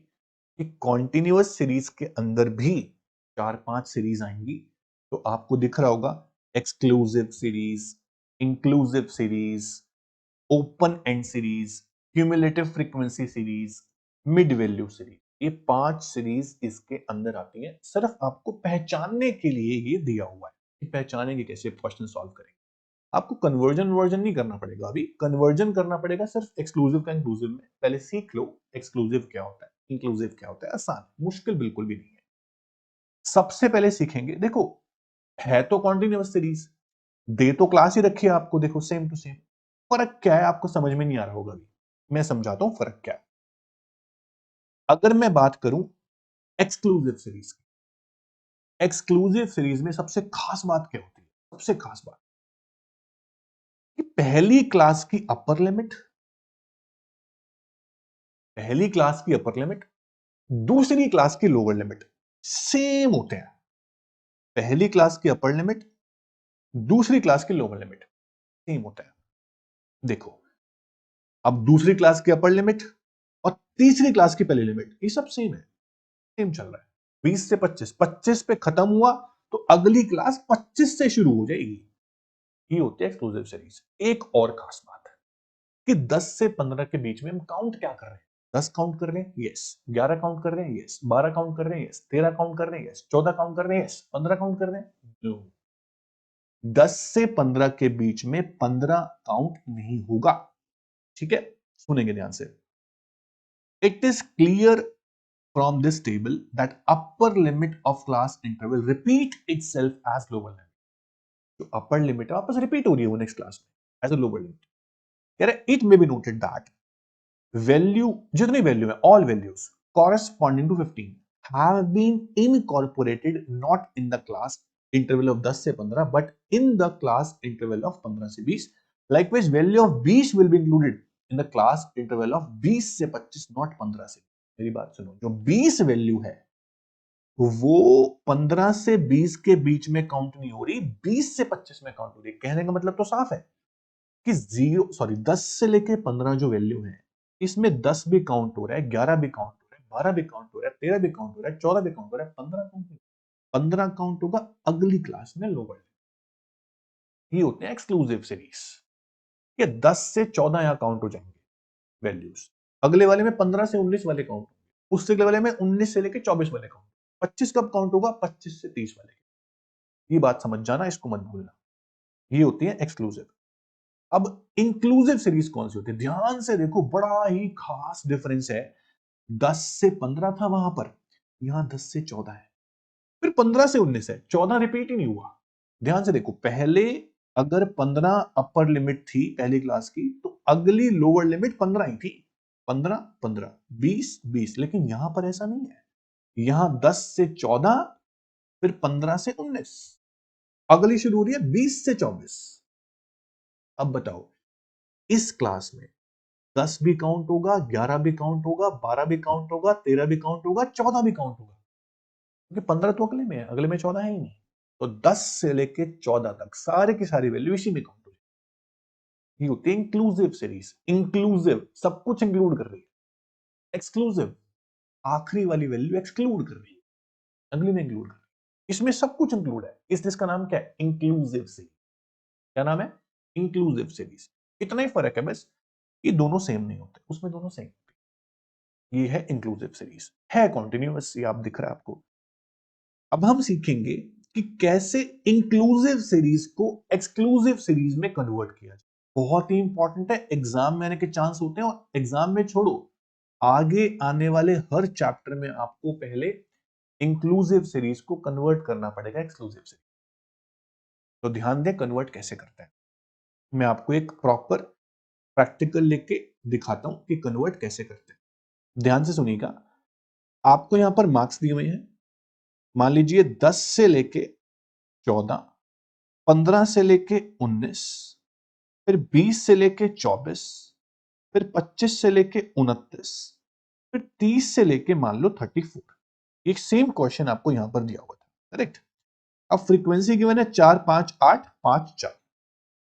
कि कॉन्टिन्यूअस सीरीज के अंदर भी 4-5 सीरीज आएंगी। तो आपको दिख रहा होगा exclusive series, inclusive series, open and series, cumulative frequency series, mid value series. ये 5 सीरीज इसके अंदर आती है। सिर्फ आपको पहचानने के लिए ये दिया हुआ है कि पहचानेंगे कैसे, क्वेश्चन सॉल्व करेंगे। आपको कन्वर्जन वर्जन नहीं करना पड़ेगा, अभी कन्वर्जन करना पड़ेगा सिर्फ एक्सक्लूसिव का इंक्लूसिव में। पहले सीख लो एक्सक्लूसिव क्या होता है, इंक्लूसिव क्या होता है। आसान, मुश्किल बिल्कुल भी नहीं है। सबसे पहले सीखेंगे, देखो है तो कॉन्टिन्यूअस सीरीज, दे तो क्लास ही रखी है आपको, देखो सेम टू सेम। फर्क क्या है आपको समझ में नहीं आ रहा होगा, अभी मैं समझाता हूं फर्क क्या है। अगर मैं बात करूं एक्सक्लूसिव सीरीज की, एक्सक्लूसिव सीरीज में सबसे खास बात क्या होती है? सबसे खास बात कि पहली क्लास की अपर लिमिट, पहली क्लास की अपर लिमिट, दूसरी क्लास की लोअर लिमिट सेम होते हैं। पहली क्लास की अपर लिमिट, दूसरी क्लास की लोअर लिमिट सेम होता है। देखो अब दूसरी क्लास की अपर लिमिट और तीसरी क्लास की पहली लिमिट ये सब सेम है, सेम चल रहा है। 20 से 25, 25 पे खत्म हुआ तो अगली क्लास 25 से शुरू हो जाएगी। ये होती है एक्सक्लूसिव सीरीज। एक और खास बात है कि 10 से 15 के बीच में हम काउंट क्या कर रहे हैं? 10 काउंट कर रहे हैं, यस। 11 काउंट कर रहे हैं, यस। 12 काउंट कर रहे हैं, यस। 13 काउंट कर रहे हैं, यस। 14 काउंट कर रहे हैं, यस। 15 काउंट कर रहे हैं, नो। 10 से 15 के बीच में 15 काउंट नहीं होगा, ठीक है। सुनेंगे ध्यान से। It is clear from this table that upper limit of class interval repeat itself as lower limit. जो अपर लिमिट है वापस रिपीट हो रही है वो नेक्स्ट क्लास में एज अ लोअर लिमिट। कह रहे it may be noted that value, जितनी वैल्यू है, all values corresponding to 15 have been incorporated not in the class interval of 10 से 15 but in the class interval of 15 से 20। Likewise, value of 20 will be included in the class interval of 20 से 25 not 15 से। मेरी बात सुनो, जो 20 value है वो 15 से 20 के बीच में काउंट नहीं हो रही, 20 से 25 में काउंट हो रही। कहने का मतलब तो साफ है कि 10 से लेके 15 जो वैल्यू है इसमें 10 भी काउंट हो रहा है, 11 भी काउंट हो रहा है, 12 भी काउंट हो रहा है, 13 भी काउंट हो रहा है, 14 भी काउंट हो रहा है, 15 काउंट नहीं। 15 काउंट होगा अगली क्लास में लोअर। ये होते हैं एक्सक्लूसिव सीरीज। ये 10 से 14 यहां काउंट हो जाएंगे वैल्यूज, अगले वाले में 15 से 19 वाले काउंट, उससे अगले वाले में 19 से लेके 24 वाले काउंट, 25 कब काउंट होगा? 25 से 30 वाले। ये बात समझ जाना, इसको मत भूलना। ये होती है एक्सक्लूसिव। अब इंक्लूसिव सीरीज कौन सी होती है? ध्यान से देखो, बड़ा ही खास डिफरेंस है। 10 से 15 था वहां पर, यहां 10 से 14 है, फिर 15 से 19 है, 14 रिपीट ही नहीं हुआ। ध्यान से देखो, पहले अगर 15 अपर लिमिट थी पहली क्लास की तो अगली लोअर लिमिट 15 ही थी। 15 15 20 20, लेकिन यहां पर ऐसा नहीं है। यहां 10 से 14 फिर 15 से 19, अगली शुरू हो रही है 20 से 24। अब बताओ इस क्लास में 10 भी काउंट होगा, 11 भी काउंट होगा, 12 भी काउंट होगा, 13 भी काउंट होगा, 14 भी काउंट होगा। क्योंकि 15 तो अगले में है, अगले में 14 है ही नहीं। तो 10 से लेके 14 तक सारे की सारी वैल्यू इसी में काउंट हो जाएगी। ये होती है इंक्लूसिव सीरीज। इंक्लूसिव सब कुछ इंक्लूड कर रही है। एक्सक्लूसिव आखिरी वाली वैल्यू एक्सक्लूड कर रही है, अगली में इंक्लूड कर रही है। इसमें सब कुछ इंक्लूड है, इसलिए इसका नाम क्या है? Inclusive series. क्या नाम है? Inclusive series. इतना ही फर्क है बस, ये दोनों सेम नहीं होते, उसमें दोनों सेम होते हैं। ये है इंक्लूसिव सीरीज, है कॉन्टिन्यूअस, ये आप दिख रहा है आपको। अब हम सीखेंगे कि कैसे इंक्लूसिव सीरीज को एक्सक्लूसिव सीरीज में कन्वर्ट किया जाए। बहुत ही इंपॉर्टेंट है, एग्जाम में आने के चांस होते हैं, और एग्जाम में छोड़ो, आगे आने वाले हर चैप्टर में आपको पहले इंक्लूसिव सीरीज को कन्वर्ट करना पड़ेगा एक्सक्लूसिव सीरीज। तो ध्यान दें कन्वर्ट कैसे करते हैं। मैं आपको एक प्रॉपर प्रैक्टिकल लेके दिखाता हूं कि कन्वर्ट कैसे करते हैं। ध्यान से सुनिएगा। आपको यहां पर मार्क्स दिए हुए हैं। मान लीजिए 10 से लेके 14, 15 से लेके 19, फिर 20 से लेके 24, फिर 25 से लेके 29, फिर 30 से लेके मान लो 34। एक सेम क्वेश्चन आपको यहां पर दिया हुआ था, करेक्ट। अब फ्रीक्वेंसी गिवन है 4 5 8 5 4,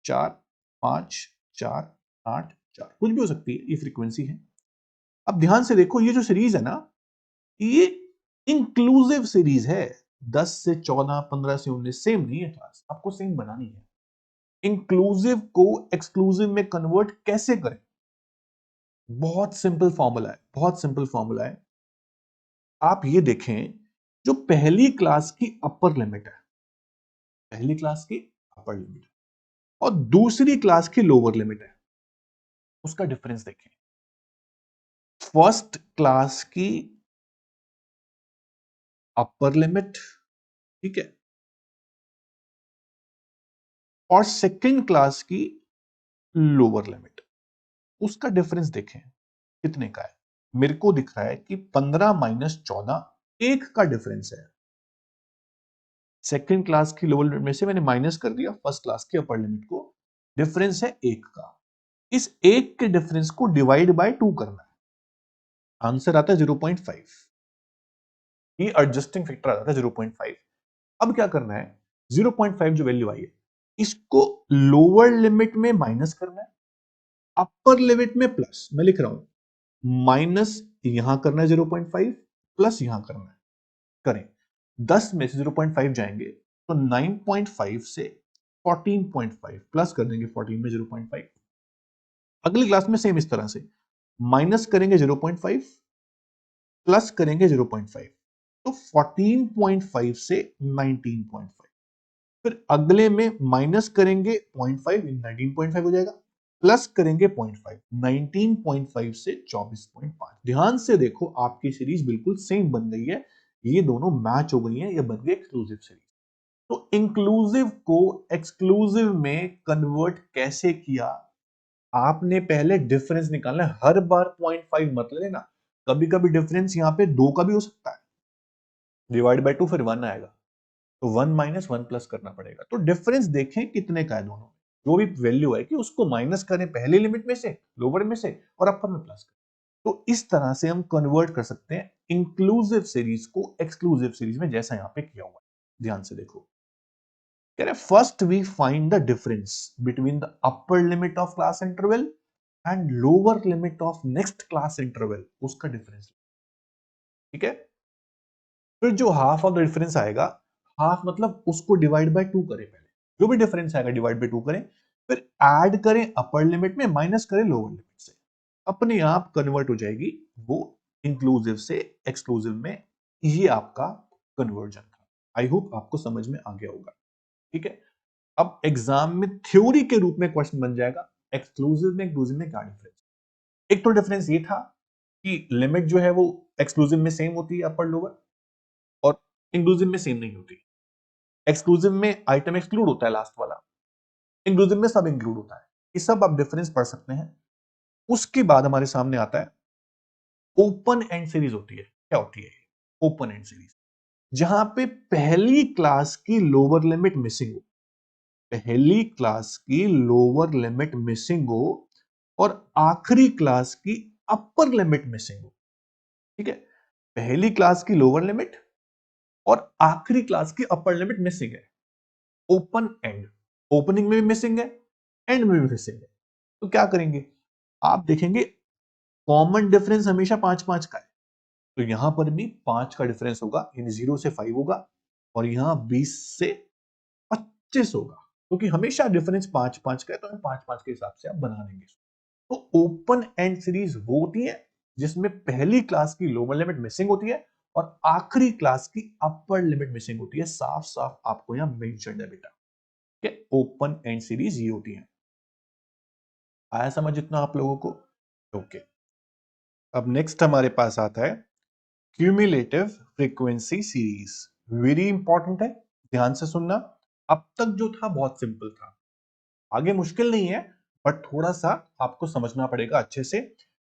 4 5 4 8 4, कुछ भी हो सकती है, ये फ्रीक्वेंसी है। अब ध्यान से देखो, ये जो सीरीज है ना, ये इंक्लूसिव सीरीज है। 10 से 14, 15 से 19 सेम नहीं है क्लास, आपको सेम बनानी है। इंक्लूसिव को एक्सक्लूसिव में कन्वर्ट कैसे करें? बहुत सिंपल फॉर्मूला है, बहुत सिंपल फॉर्मूला है। आप ये देखें, जो पहली क्लास की अपर लिमिट है, पहली क्लास की अपर लिमिट और दूसरी क्लास की लोअर लिमिट है, उसका डिफरेंस देखें। फर्स्ट क्लास की अपर लिमिट, ठीक है, और सेकेंड क्लास की लोअर लिमिट, उसका डिफरेंस देखें कितने का है। मेरे को दिख रहा है कि 15 माइनस 14 1 का डिफरेंस है। सेकेंड क्लास की लोअर लिमिट में से मैंने माइनस कर दिया फर्स्ट क्लास की अपर लिमिट को, डिफरेंस है 1 का। इस 1 के डिफरेंस को डिवाइड बाय 2 करना है, आंसर आता है 0.5। ये एडजस्टिंग फैक्टर आता है 0.5। अब क्या करना है, 0.5 जो वैल्यू आई है, इसको लोअर लिमिट में माइनस करना है, अपर लिमिट में प्लस। मैं लिख रहा हूं, माइनस यहां करना है 0.5, प्लस यहां करना है। करें, 10 में से 0.5 जाएंगे तो 9.5 से 14.5 प्लस कर देंगे 14 में 0.5। अगली क्लास में सेम इस तरह से माइनस करेंगे 0.5, प्लस करेंगे 0.5, तो 14.5 से 19.5। फिर अगले में माइनस करेंगे 0.5, 19.5 हो जाएगा, प्लस करेंगे 0.5, 19.5 से 24.5। ध्यान से देखो, आपकी सीरीज बिल्कुल सेम बन गई है, ये दोनों मैच हो गई हैं, ये बन गई एक्सक्लूसिव सीरीज। तो इंक्लूसिव को एक्सक्लूसिव में कन्वर्ट कैसे किया? आपने पहले डिफरेंस निकालना है, हर बार 0.5 मत लेना, कभी कभी डिफरेंस यहां पे 2 का भी हो सकता है। डिवाइड बाय 2 फिर 1 आएगा, तो 1 माइनस 1 प्लस करना पड़ेगा। तो डिफरेंस देखें कितने का है दोनों, जो भी वैल्यू है कि उसको माइनस करें पहली लिमिट में से, लोअर में से, और अपर में प्लस करें। तो इस तरह से हम कन्वर्ट कर सकते हैं इंक्लूसिव सीरीज को एक्सक्लूसिव सीरीज में, जैसा यहां पे किया हुआ है। ध्यान से देखो, कह रहे first we find the difference between the upper limit of class interval and lower limit of next class interval, उसका डिफरेंस। ठीक है, फिर जो हाफ ऑफ द डिफरेंस आएगा, हाफ मतलब उसको डिवाइड बाय 2 करें, पहले जो भी डिफरेंस आएगा डिवाइड बाय 2 करें, फिर ऐड करें अपर लिमिट में, माइनस करें लोअर लिमिट से, अपने आप कन्वर्ट हो जाएगी वो इंक्लूसिव से एक्सक्लूसिव में। ये आपका कन्वर्जन था। आई होप आपको समझ में आ गया होगा। ठीक है, अब एग्जाम में थ्योरी के रूप में क्वेश्चन बन जाएगा, एक्सक्लूसिव में इंक्लूसिव में क्या डिफरेंस। एक तो डिफरेंस ये था कि लिमिट जो है वो एक्सक्लूसिव में सेम होती है अपर लोअर, और इंक्लूसिव में सेम नहीं होती। एक्सक्लूसिव में आइटम एक्सक्लूड होता है लास्ट वाला, इंक्लूसिव में सब इंक्लूड होता है। ये सब आप डिफरेंस पढ़ सकते हैं। उसके बाद हमारे सामने आता है ओपन एंड सीरीज होती है। क्या होती है ओपन एंड सीरीज? जहां पे पहली क्लास की लोअर लिमिट मिसिंग हो, पहली क्लास की लोअर लिमिट मिसिंग हो और आखिरी क्लास की अपर लिमिट मिसिंग हो। ठीक है, पहली क्लास की लोअर लिमिट और आखिरी क्लास की अपर लिमिट मिसिंग है। ओपन एंड, ओपनिंग में भी मिसिंग है, एंड में भी मिसिंग है। तो क्या करेंगे, आप देखेंगे कॉमन डिफरेंस हमेशा 5-5 का है, तो यहां पर भी 5 का डिफरेंस होगा, यानी 0 से 5 होगा, और यहां 20 से 25 होगा, क्योंकि हमेशा डिफरेंस 5-5 का है, तो हम 5-5 के हिसाब से आप बना लेंगे। तो ओपन एंड सीरीज वो होती है जिसमें पहली क्लास की लोअर लिमिट मिसिंग होती है और आखिरी क्लास की अपर लिमिट मिसिंग होती है। साफ साफ आपको यहां मेंशन है बेटा कि ओपन एंड सीरीज ये होती है। आया समझ इतना आप लोगों को? ओके, अब नेक्स्ट हमारे पास आता है cumulative frequency series. Very important है, ध्यान से सुनना। अब तक जो था बहुत सिंपल था, आगे मुश्किल नहीं है, बट थोड़ा सा आपको समझना पड़ेगा अच्छे से।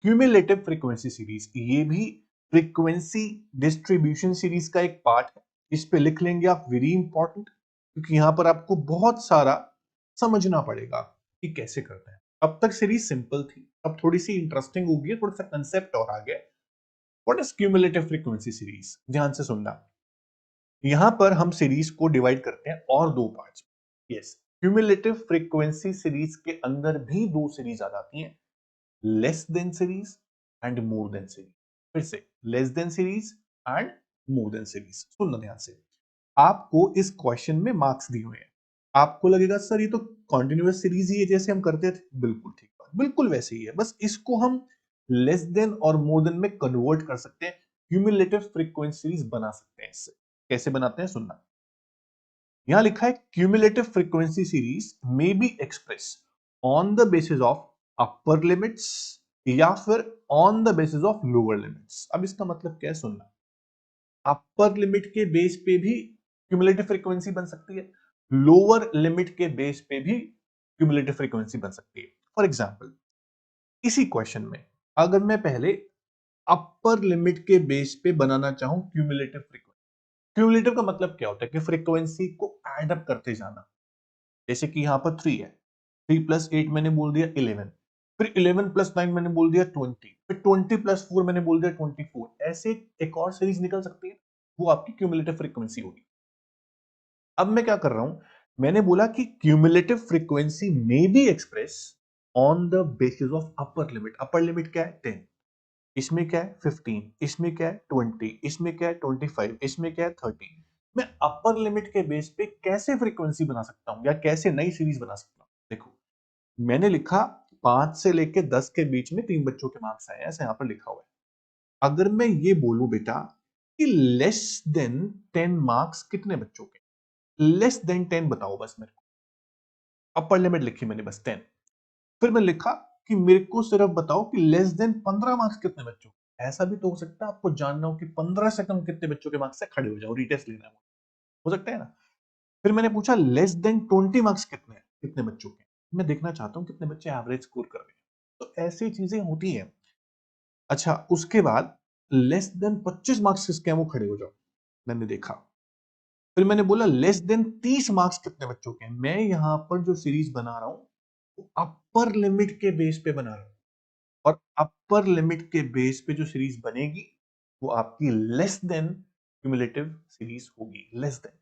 क्यूमुलेटिव फ्रीक्वेंसी सीरीज ये भी फ्रीक्वेंसी डिस्ट्रीब्यूशन सीरीज का एक पार्ट है। इस पे लिख लेंगे आप, वेरी इंपॉर्टेंट, क्योंकि यहां पर आपको बहुत सारा समझना पड़ेगा कि कैसे करते हैं। अब तक सीरीज सिंपल थी, अब थोड़ी सी इंटरेस्टिंग हो गई, थोड़ा सा कंसेप्ट और आ गया। What is cumulative frequency series? ध्यान से सुनना। यहां पर हम सीरीज को डिवाइड करते हैं और दो parts. Yes, cumulative frequency series के अंदर भी दो सीरीज आ जाती हैं, less than series and more than series. फिर से, less than series and more than series. सुनना ध्यान से, आपको इस क्वेश्चन में मार्क्स दिए हुए हैं। आपको लगेगा सर ये तो कॉन्टिन्यूअस सीरीज ही है जैसे हम करते थे। बिल्कुल ठीक बात, बिल्कुल वैसे ही है, बस इसको हम लेस देन और मोर देन में कन्वर्ट कर सकते हैं, क्यूमुलेटिव फ्रीक्वेंसी सीरीज बना सकते हैं इससे। कैसे बनाते हैं सुनना। यहां लिखा है cumulative frequency series may be express on the basis of upper limits या फिर on the basis of lower limits. अब इसका मतलब क्या है सुनना। अपर लिमिट के बेस पे भी क्यूमुलेटिव फ्रीक्वेंसी बन सकती है, लोअर लिमिट के बेस पे भी क्यूमुलेटिव फ्रीक्वेंसी बन सकती है। फॉर एग्जांपल, इसी क्वेश्चन में अगर मैं पहले अपर लिमिट के बेस पे बनाना चाहूं क्यूमुलेटिव फ्रीक्वेंसी, क्यूमुलेटिव का मतलब क्या होता है कि फ्रीक्वेंसी को एड अप करते जाना। जैसे कि यहां पर 3 है, 3 प्लस 8 मैंने बोल दिया 11, फिर 11 प्लस 9 मैंने बोल दिया 20, फिर 20 प्लस 4 मैंने बोल दिया 24। ऐसे एक और सीरीज निकल सकती है, वो आपकी क्यूमुलेटिव फ्रीक्वेंसी होगी। अब मैं क्या कर रहा हूं, मैंने बोला कि क्यूमुलेटिव फ्रीक्वेंसी में be express on the basis of upper limit. Upper limit क्या है 10, इसमें क्या है 15, इसमें क्या है 20, इसमें क्या है 25, इसमें क्या है 30। मैं अपर लिमिट के बेस पे कैसे फ्रीक्वेंसी बना सकता हूं या कैसे नई सीरीज बना सकता हूं? देखो, मैंने लिखा 5 से लेके 10 के बीच में 3 बच्चों के मार्क्स आए, ऐसे यहां पर लिखा हुआ है। अगर मैं ये बोलूं बेटा कि लेस देन 10 मार्क्स कितने बच्चों के, लेस देन 10 बताओ बस मेरे को। अपर लिमिट लिखी मैंने बस 10। फिर मैं लिखा कि मेरे को सिर्फ बताओ कि लेस देन 15 मार्क्स कितने बच्चों के। ऐसा भी तो हो सकता है आपको जानना हो कि 15 से कम कितने बच्चों के मार्क्स से खड़े हो जाओ, रीटेस्ट लेना हो सकता है ना। फिर मैंने पूछा लेस देन 20 मार्क्स कितने हैं, कितने बच्चों के, मैं देखना चाहता हूं कितने बच्चे एवरेज स्कोर कर रहे हैं। तो ऐसी चीजें होती हैं। अच्छा, उसके बाद लेस देन 25 मार्क्स किसके हैं वो खड़े हो जाओ, मैंने देखा। फिर मैंने बोला लेस देन 30 मार्क्स कितने बच्चों के हैं। मैं यहां पर जो सीरीज बना रहा हूं अपर लिमिट के बेस पे बना रहा हूं, और अपर लिमिट के बेस पे जो सीरीज बनेगी वो आपकी लेस देन क्यूमुलेटिव सीरीज होगी, लेस देन।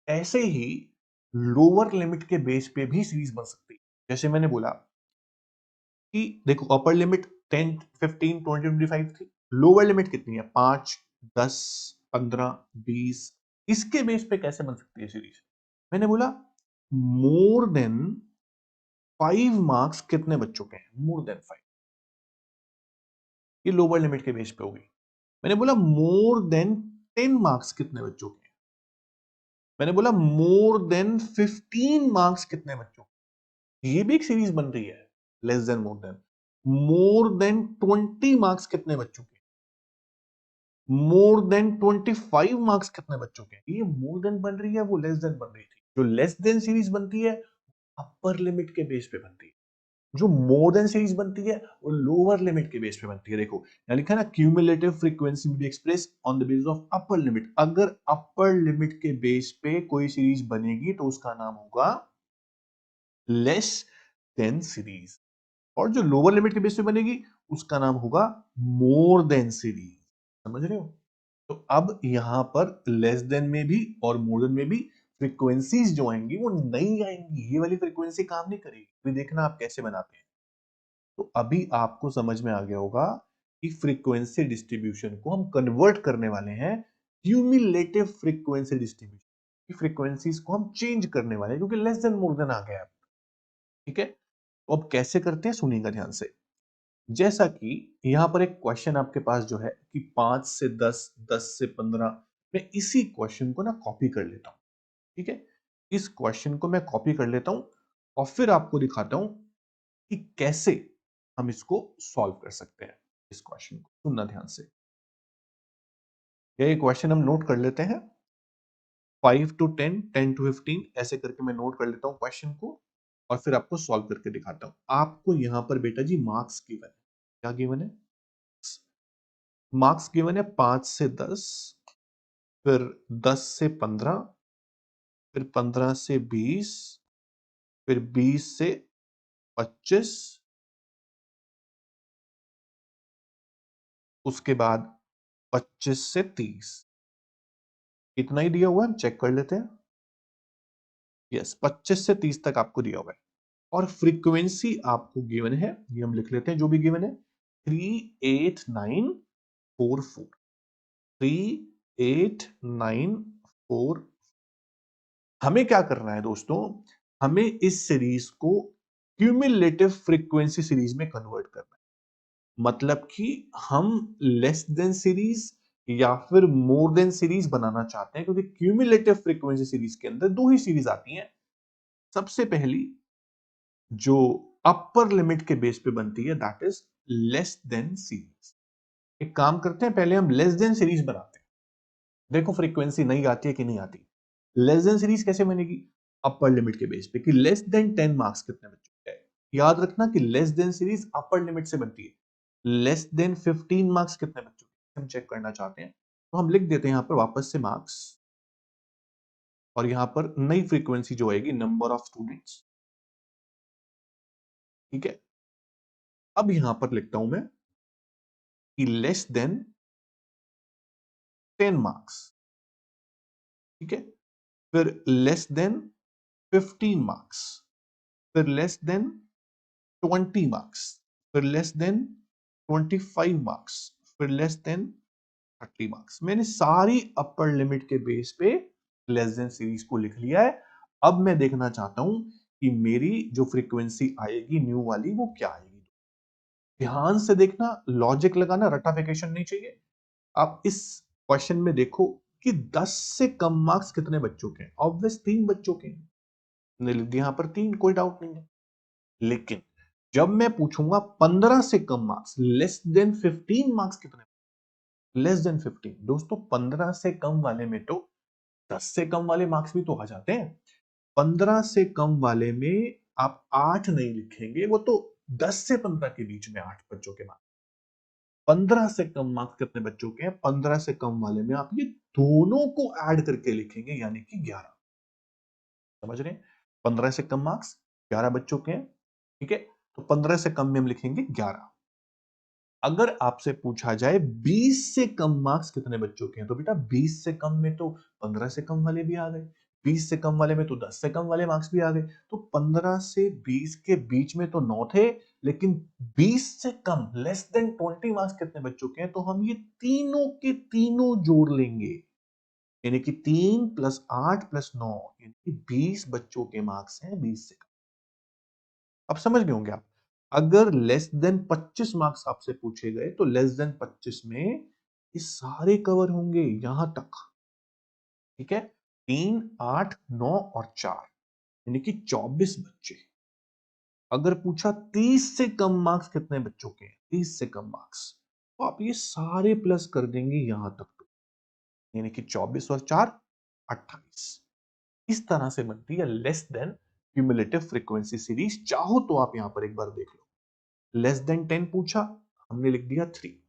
ऐसे ही लोअर लिमिट के बेस पे भी सीरीज बन सकती है। जैसे मैंने बोला कि देखो अपर लिमिट 10, 15, 20, 25 थी, लोअर लिमिट कितनी है 5, 10, 15, 20। इसके बेस पे कैसे बन सकती है सीरीज? मैंने बोला मोर देन 5 मार्क्स कितने बच्चों के हैं, मोर देन 5, ये लोअर लिमिट के बेस पे होगी। मैंने बोला मोर देन 10 मार्क्स कितने बच्चों के हैं, मैंने बोला मोर देन 15 मार्क्स कितने बच्चों के, ये भी एक सीरीज बन रही है, less than more than. More than 20 marks कितने बच्चों के, मोर देन 25 मार्क्स कितने बच्चों के, ये मोर देन बन रही है, वो लेस देन बन रही थी। जो लेस देन सीरीज बनती है अपर लिमिट के बेस पे बनती है, जो मोर देन सीरीज बनती है वो लोअर लिमिट के बेस पे बनती है। देखो यहां लिखा है ना cumulative frequency be express on the basis of upper limit. अगर अपर लिमिट के बेस पे कोई सीरीज बनेगी तो उसका नाम होगा लेस देन सीरीज, और जो लोअर लिमिट के बेस पे बनेगी उसका नाम होगा मोर देन सीरीज। समझ रहे हो? तो अब यहां पर लेस देन में भी और मोर देन में भी फ्रीक्वेंसीज जो आएंगी वो नहीं आएंगी, ये वाली फ्रीक्वेंसी काम नहीं करेगी। भी देखना आप कैसे बनाते हैं। तो अभी आपको समझ में आ गया होगा कि फ्रीक्वेंसी डिस्ट्रीब्यूशन को हम कन्वर्ट करने वाले हैं क्यूमुलेटिव फ्रीक्वेंसी डिस्ट्रीब्यूशन की फ्रीक्वेंसीज को हम चेंज करने वाले हैं, क्योंकि लेस देन मोर देन आ गया है। ठीक है, तो अब कैसे करते हैं सुनिएगा ध्यान से। जैसा कि यहां पर एक क्वेश्चन आपके पास जो है कि 5 से 10, 10 से 15, मैं इसी क्वेश्चन को ना कॉपी कर लेता हूं। ठीक है, इस क्वेश्चन को मैं कॉपी कर लेता हूं और फिर आपको दिखाता हूं कि कैसे हम इसको सॉल्व कर सकते हैं। इस क्वेश्चन को सुनना ध्यान से। ये क्वेश्चन हम नोट कर लेते हैं। 5 टू 10, 10 टू 15 ऐसे करके मैं नोट कर लेता हूं क्वेश्चन को और फिर आपको सॉल्व करके दिखाता हूं। आपको यहां पर बेटा जी मार्क्स गिवन है। क्या गिवन है? मार्क्स गिवन है 5 से 10, फिर 10 से 15, फिर 15 से 20, फिर 20 से 25, उसके बाद 25 से 30। इतना ही दिया हुआ है, हम चेक कर लेते हैं। यस, 25 से 30 तक आपको दिया हुआ है और फ्रीक्वेंसी आपको गिवन है, ये हम लिख लेते हैं जो भी गिवन है, 38944। 38944। हमें क्या करना है दोस्तों? हमें इस सीरीज को क्यूमुलेटिव फ्रीक्वेंसी सीरीज में कन्वर्ट करना है। मतलब कि हम लेस देन सीरीज या फिर मोर देन सीरीज बनाना चाहते हैं, क्योंकि क्यूमुलेटिव फ्रीक्वेंसी सीरीज के अंदर दो ही सीरीज आती हैं। सबसे पहली जो अपर लिमिट के बेस पे बनती है, that is less than series. एक काम करते हैं, पहले हम लेस देन सीरीज बनाते हैं। देखो फ्रीक्वेंसी नहीं आती है कि नहीं आती। लेस देन सीरीज कैसे बनेगी? अपर लिमिट के बेस पे कि लेस देन 10 मार्क्स कितने बच्चों के हैं। याद रखना कि less than series upper limit से बनती है। लेस देन 15 मार्क्स कितने बच्चों के हम चेक करना चाहते हैं, तो हम लिख देते हैं यहां पर वापस से मार्क्स और यहां पर नई फ्रीक्वेंसी जो आएगी नंबर ऑफ स्टूडेंट्स। ठीक है, अब यहां पर लिखता हूं मैं कि लेस देन 10 मार्क्स। ठीक है, फिर लेस देन 15 मार्क्स, फिर लेस देन 20 मार्क्स, फिर लेस देन 25 मार्क्स, फिर लेस देन 30 मार्क्स। मैंने सारी अपर लिमिट के बेस पे लेस देन सीरीज को लिख लिया है। अब मैं देखना चाहता हूं कि मेरी जो फ्रीक्वेंसी आएगी न्यू वाली वो क्या आएगी। ध्यान से देखना, लॉजिक लगाना, रटाफिकेशन नहीं चाहिए। आप इस क्वेश्चन में देखो कि 10 से कम मार्क्स कितने बच्चों के हैं। ऑब्वियस 3 बच्चों के हैं, मैंने लिख दिया यहां पर 3, कोई डाउट नहीं है। लेकिन जब मैं पूछूंगा 15 से कम मार्क्स, लेस देन 15 मार्क्स कितने, लेस देन 15, दोस्तों 15 से कम वाले में तो 10 से कम वाले मार्क्स भी तो आ जाते हैं। 15 से कम वाले में आप 8 नहीं लिखेंगे, वो तो 10 से 15 के बीच में 8 बच्चों के मार्क्स। 15 से कम मार्क्स कितने बच्चों के हैं? 15 से कम वाले में आप ये दोनों को ऐड करके लिखेंगे, यानी कि 11। समझ रहे हैं? 15 से कम मार्क्स 11 बच्चों के हैं। ठीक है, तो 15 से कम में हम लिखेंगे 11। अगर आपसे पूछा जाए 20 से कम मार्क्स कितने बच्चों के हैं, तो बेटा 20 से कम में तो 15 से कम वाले भी आ गए, 20 से कम वाले में तो 10 से कम वाले मार्क्स भी आ गए। तो 15 से 20 के बीच में तो 9 थे, लेकिन 20 से कम लेस देन 20 मार्क्स कितने बच्चों के हैं, तो हम ये तीनों के तीनों जोड़ लेंगे। यानी कि 3 प्लस 8 प्लस 9, यानी कि 20 बच्चों के मार्क्स हैं 20 से कम। अब समझ गए होंगे आप। अगर लेस देन 25 मार्क्स आपसे पूछे गए तो लेस देन 25 में ये सारे कवर होंगे यहां तक। ठीक है, 3, 8, 9 और 4, यानी कि 24 बच्चे। अगर पूछा 30 से कम मार्क्स कितने बच्चों के हैं, 30 से कम मार्क्स, तो आप ये सारे प्लस कर देंगे यहां तक, यानी कि 24 और 4 28। इस तरह से बनती है less than cumulative frequency series. चाहो तो आप यहां पर एक बार देख लो। लेस देन 10 पूछा, हमने लिख दिया 3।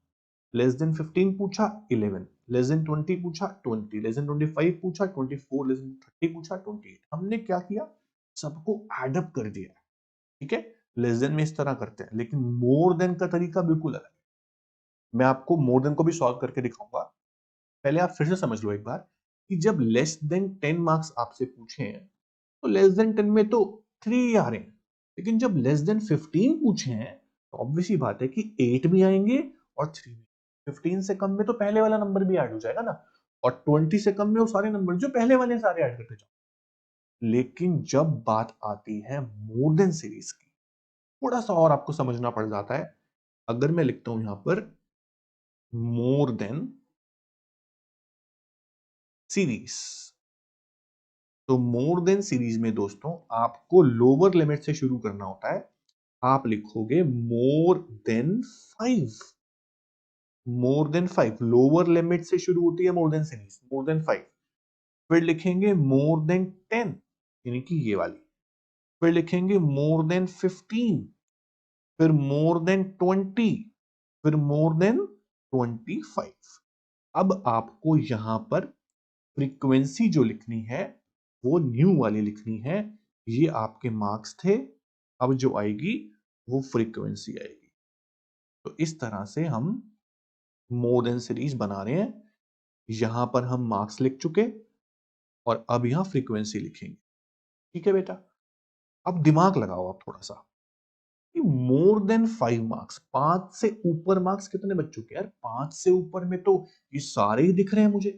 लेस देन 15 पूछा 11, लेस देन 20 पूछा 20, लेस देन 25 पूछा 24, लेस देन 30 पूछा 28। हमने क्या किया, सबको एड अप कर दिया। ठीक है, लेस देन में इस तरह करते हैं, लेकिन मोर देन का तरीका बिल्कुल अलग है। मैं आपको मोर देन को भी सॉल्व करके दिखाऊंगा। पहले आप फिर से समझ लो एक बार कि जब लेस देन 10 मार्क्स आपसे पूछे हैं तो लेस देन 10 में तो 3 आ रहे हैं, लेकिन जब लेस देन 15 पूछे हैं तो ऑब्वियस ही बात है कि 8 भी आएंगे और 3 भी। 15 से कम में तो पहले वाला नंबर भी ऐड हो जाएगा ना, और 20 से कम में वो सारे नंबर जो पहले वाले सारे ऐड करते जाओ। लेकिन जब बात आती है मोर देन सीरीज की, थोड़ा सा और आपको समझना पड़ जाता है। अगर मैं लिखता हूं यहां पर मोर देन सीरीज, तो मोर देन सीरीज में दोस्तों आपको लोअर लिमिट से शुरू करना होता है। आप लिखोगे more than 5, more than 5 lower limit से शुरू होती है more than series, more than 5। फिर लिखेंगे मोर देन 10, यानी कि ये वाली। फिर लिखेंगे मोर देन 15, फिर मोर देन 20, फिर मोर देन 25। अब आपको यहां पर फ्रीक्वेंसी जो लिखनी है वो न्यू वाली लिखनी है। ये आपके मार्क्स थे, अब जो आएगी वो फ्रीक्वेंसी आएगी। तो इस तरह से हम मोर देन सीरीज बना रहे हैं। यहां पर हम मार्क्स लिख चुके और अब यहां फ्रीक्वेंसी लिखेंगे। ठीक है बेटा, अब दिमाग लगाओ आप थोड़ा सा कि मोर देन 5 मार्क्स, 5 से ऊपर मार्क्स कितने बच्चों के यार? 5 से ऊपर में तो ये सारे ही दिख रहे हैं मुझे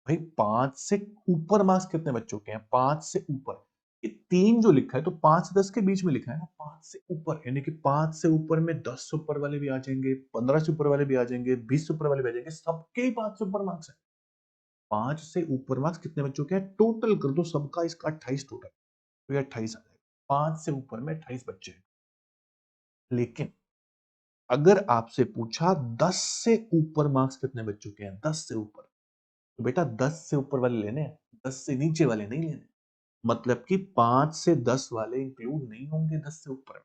भाई। 5 से ऊपर मार्क्स कितने बच्चों के हैं? 5 से ऊपर, ये 3 जो लिखा है तो 5 से 10 के बीच में लिखा है ना। 5 से ऊपर यानी कि 5 से ऊपर में 10 से ऊपर वाले भी आ जाएंगे, 15 से ऊपर वाले भी आ जाएंगे, 20 से ऊपर वाले भी आ जाएंगे, सबके ही 5 से ऊपर मार्क्स है। 5 से ऊपर मार्क्स कितने बच्चों के हैं? टोटल कर दो सबका, इसका 28 टोटल, तो ये 28 आ जाएगा। 5 से ऊपर में 28 बच्चे हैं। लेकिन अगर आपसे पूछा 10 से ऊपर मार्क्स कितने बच्चों के हैं, 10 से ऊपर, तो बेटा 10 से ऊपर वाले लेने हैं, 10 से नीचे वाले नहीं लेने। मतलब कि 5 से 10 वाले इंक्लूड नहीं होंगे 10 से ऊपर।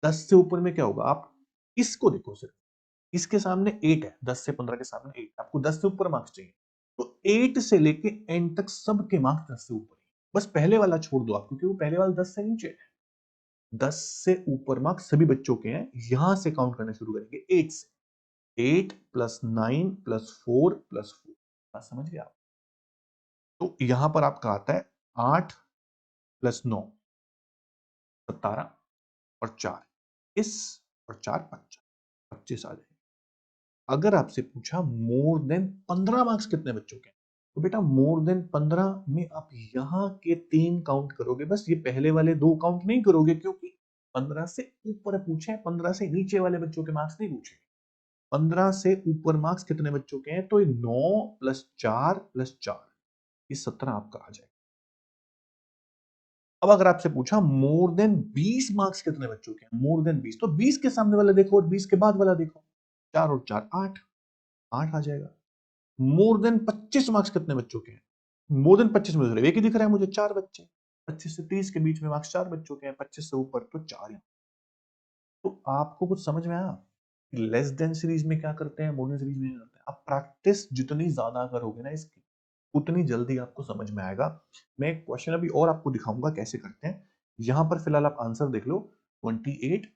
10 से ऊपर में क्या होगा? आप इसको देखो सिर्फ, इसके सामने 8 है, 10 से 15 के सामने 8, आपको 10 से ऊपर मार्क्स चाहिए। तो 8 से लेके एंड तक सबके मार्क्स 10 से ऊपर ही। बस पहले वाला छोड़ दो आप, क्योंकि वो पहले वाला 10 से नीचे है। 10 से ऊपर मार्क्स सभी बच्चों के हैं। यहां से काउंट करना शुरू करेंगे 8 से। 8 प्लस 9 प्लस 4 प्लस 4, बात समझ गए आप? तो यहां पर आपका आता है 8 प्लस 9 17 और 4 इस, और 4 25, 25 आ जाएगा। अगर आपसे पूछा मोर देन 15 मार्क्स कितने बच्चों के हैं, तो बेटा मोर देन 15 में आप यहां के 3 काउंट करोगे, बस ये पहले वाले 2 काउंट नहीं करोगे, क्योंकि 15 से ऊपर पूछे, 15 से नीचे वाले बच्चों के मार्क्स नहीं पूछे। 15 से ऊपर मार्क्स कितने बच्चों के हैं? तो 9 प्लस 4 प्लस 4, ये 17 आपका आ जाएगा। अब अगर आपसे पूछा मोर देन 20 मार्क्स कितने बच्चों के हैं, मोर देन 20, तो 20 के सामने वाला देखो और 20 के बाद वाला देखो, 4 और 4 8, 8 आ जाएगा। मोर देन 25 मार्क्स कितने बच्चों के हैं? मोर देन 25 में सिर्फ एक ही दिख रहा है मुझे, 4 बच्चे। 25 से 30 के बीच में मार्क्स 4 बच्चों के हैं, 25 से ऊपर तो 4 हैं। तो आपको कुछ समझ में आया? लेस देन सीरीज में क्या करते हैं, मोर देन सीरीज में क्या करते हैं? आप प्रैक्टिस जितनी ज्यादा करोगे ना इसकी, उतनी जल्दी आपको समझ में आएगा। मैं एक क्वेश्चन अभी और आपको दिखाऊंगा कैसे करते हैं। यहां पर फिलहाल आप आंसर देख लो। 28,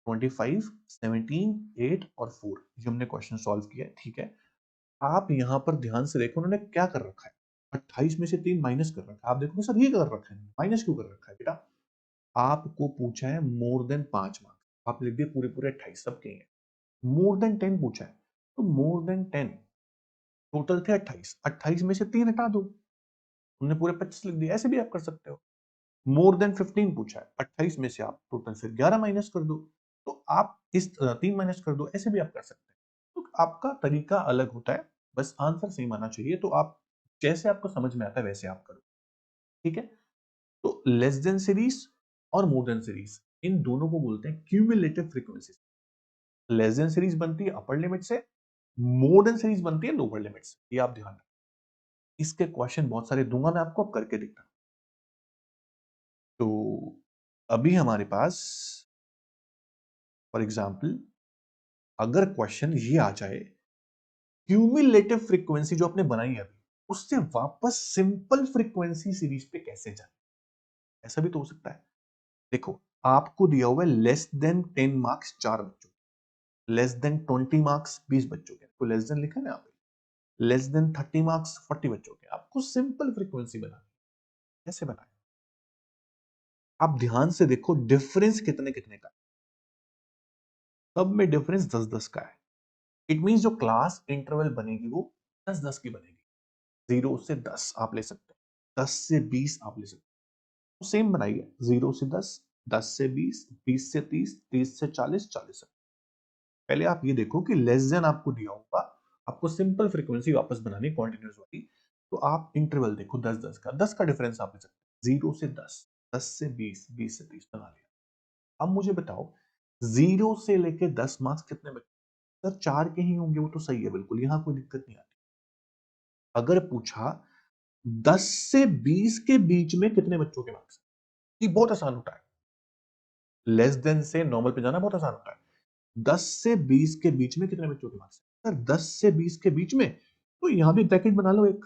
25, 17, 8 और 4, ये हमने क्वेश्चन सॉल्व किया है। ठीक है, आप यहां पर ध्यान से देखो उन्होंने क्या कर रखा है। 28 में से 3 माइनस कर रखा है। आप देखो सर ये कर रखा है, माइनस क्यों कर रखा है बेटा? आपको पूछा है मोर देन 5 मार्क्स, आप लिख दिए पूरे पूरे 28 सबके हैं। मोर देन 10 पूछा है, तो मोर देन 10, टोटल थे 28, 28 में से 3 हटा दो, हमने पूरे 25 लिख दिए। ऐसे भी आप कर सकते हो। मोर देन 15 पूछा है, 28 में से आप टोटल फिर 11 माइनस कर दो, तो आप इस 3 माइनस कर दो, ऐसे भी आप कर सकते हैं। तो आपका तरीका अलग होता है, बस आंसर सेम आना चाहिए। तो आप जैसे आपको समझ में आता है वैसे आप करो। ठीक है, तो लेस देन सीरीज और मोर देन सीरीज, इन दोनों को बोलते हैं cumulative frequency. Less than series बनती है अपर लिमिट से, मोर देन सीरीज बनती है लोअर लिमिट से। ये आप ध्यान रखें। इसके क्वेश्चन बहुत सारे दूंगा मैं आपको, अब करके दिखता। तो अभी हमारे पास फॉर एग्जाम्पल अगर क्वेश्चन ये आ जाए, क्यूमुलेटिव फ्रीक्वेंसी जो आपने बनाई है अभी, उससे वापस सिंपल फ्रीक्वेंसी सीरीज पे कैसे जाए, ऐसा भी तो हो सकता है। देखो, आपको दिया हुआ है लेस देन 10 मार्क्स 4 बच्चों, लेस देन 20 मार्क्स 20 बच्चों के, तो लेस देन लिखा है ना यहाँ पे, लेस देन 30 मार्क्स 40 बच्चों के। आपको सिंपल फ्रीक्वेंसी बनानी, कैसे बनाए? आप ध्यान से देखो डिफरेंस कितने कितने का है, सब में डिफरेंस 10-10 का है। इट मींस जो क्लास इंटरवल बनेगी वो 10-10 की बनेगी। 0 से 10 आप ले सकते हैं, 10 से 20 आप ले सकते हैं। तो सेम बनाइए, 0 से 10, 10 से 20, 20 से 30, 30 से 40, 40 से। पहले आप ये देखो कि लेस देन आपको दिया होगा, आपको सिंपल फ्रीक्वेंसी वापस बनानी कंटिन्यूअस वाली, तो आप इंटरवल देखो 10-10 का, 10 का डिफरेंस आप ले सकते हैं। 0 से 10, 10 से 20, 20 से 30 बना लिया। अब मुझे बताओ 0 से लेके 10 मार्क्स कितने बचे? सर 4 के ही होंगे, वो तो सही है बिल्कुल, यहाँ कोई दिक्कत नहीं आती। अगर पूछा 10 से 20 के बीच में कितने बच्चों के मार्क्स, ये बहुत आसान होता है। लेस देन से नॉर्मल पे जाना बहुत आसान होता है। 10 से 20 के बीच में कितने बच्चों के मार्क्स है? सर 10 से 20 के बीच में, तो यहां भी ब्रैकेट बना लो एक।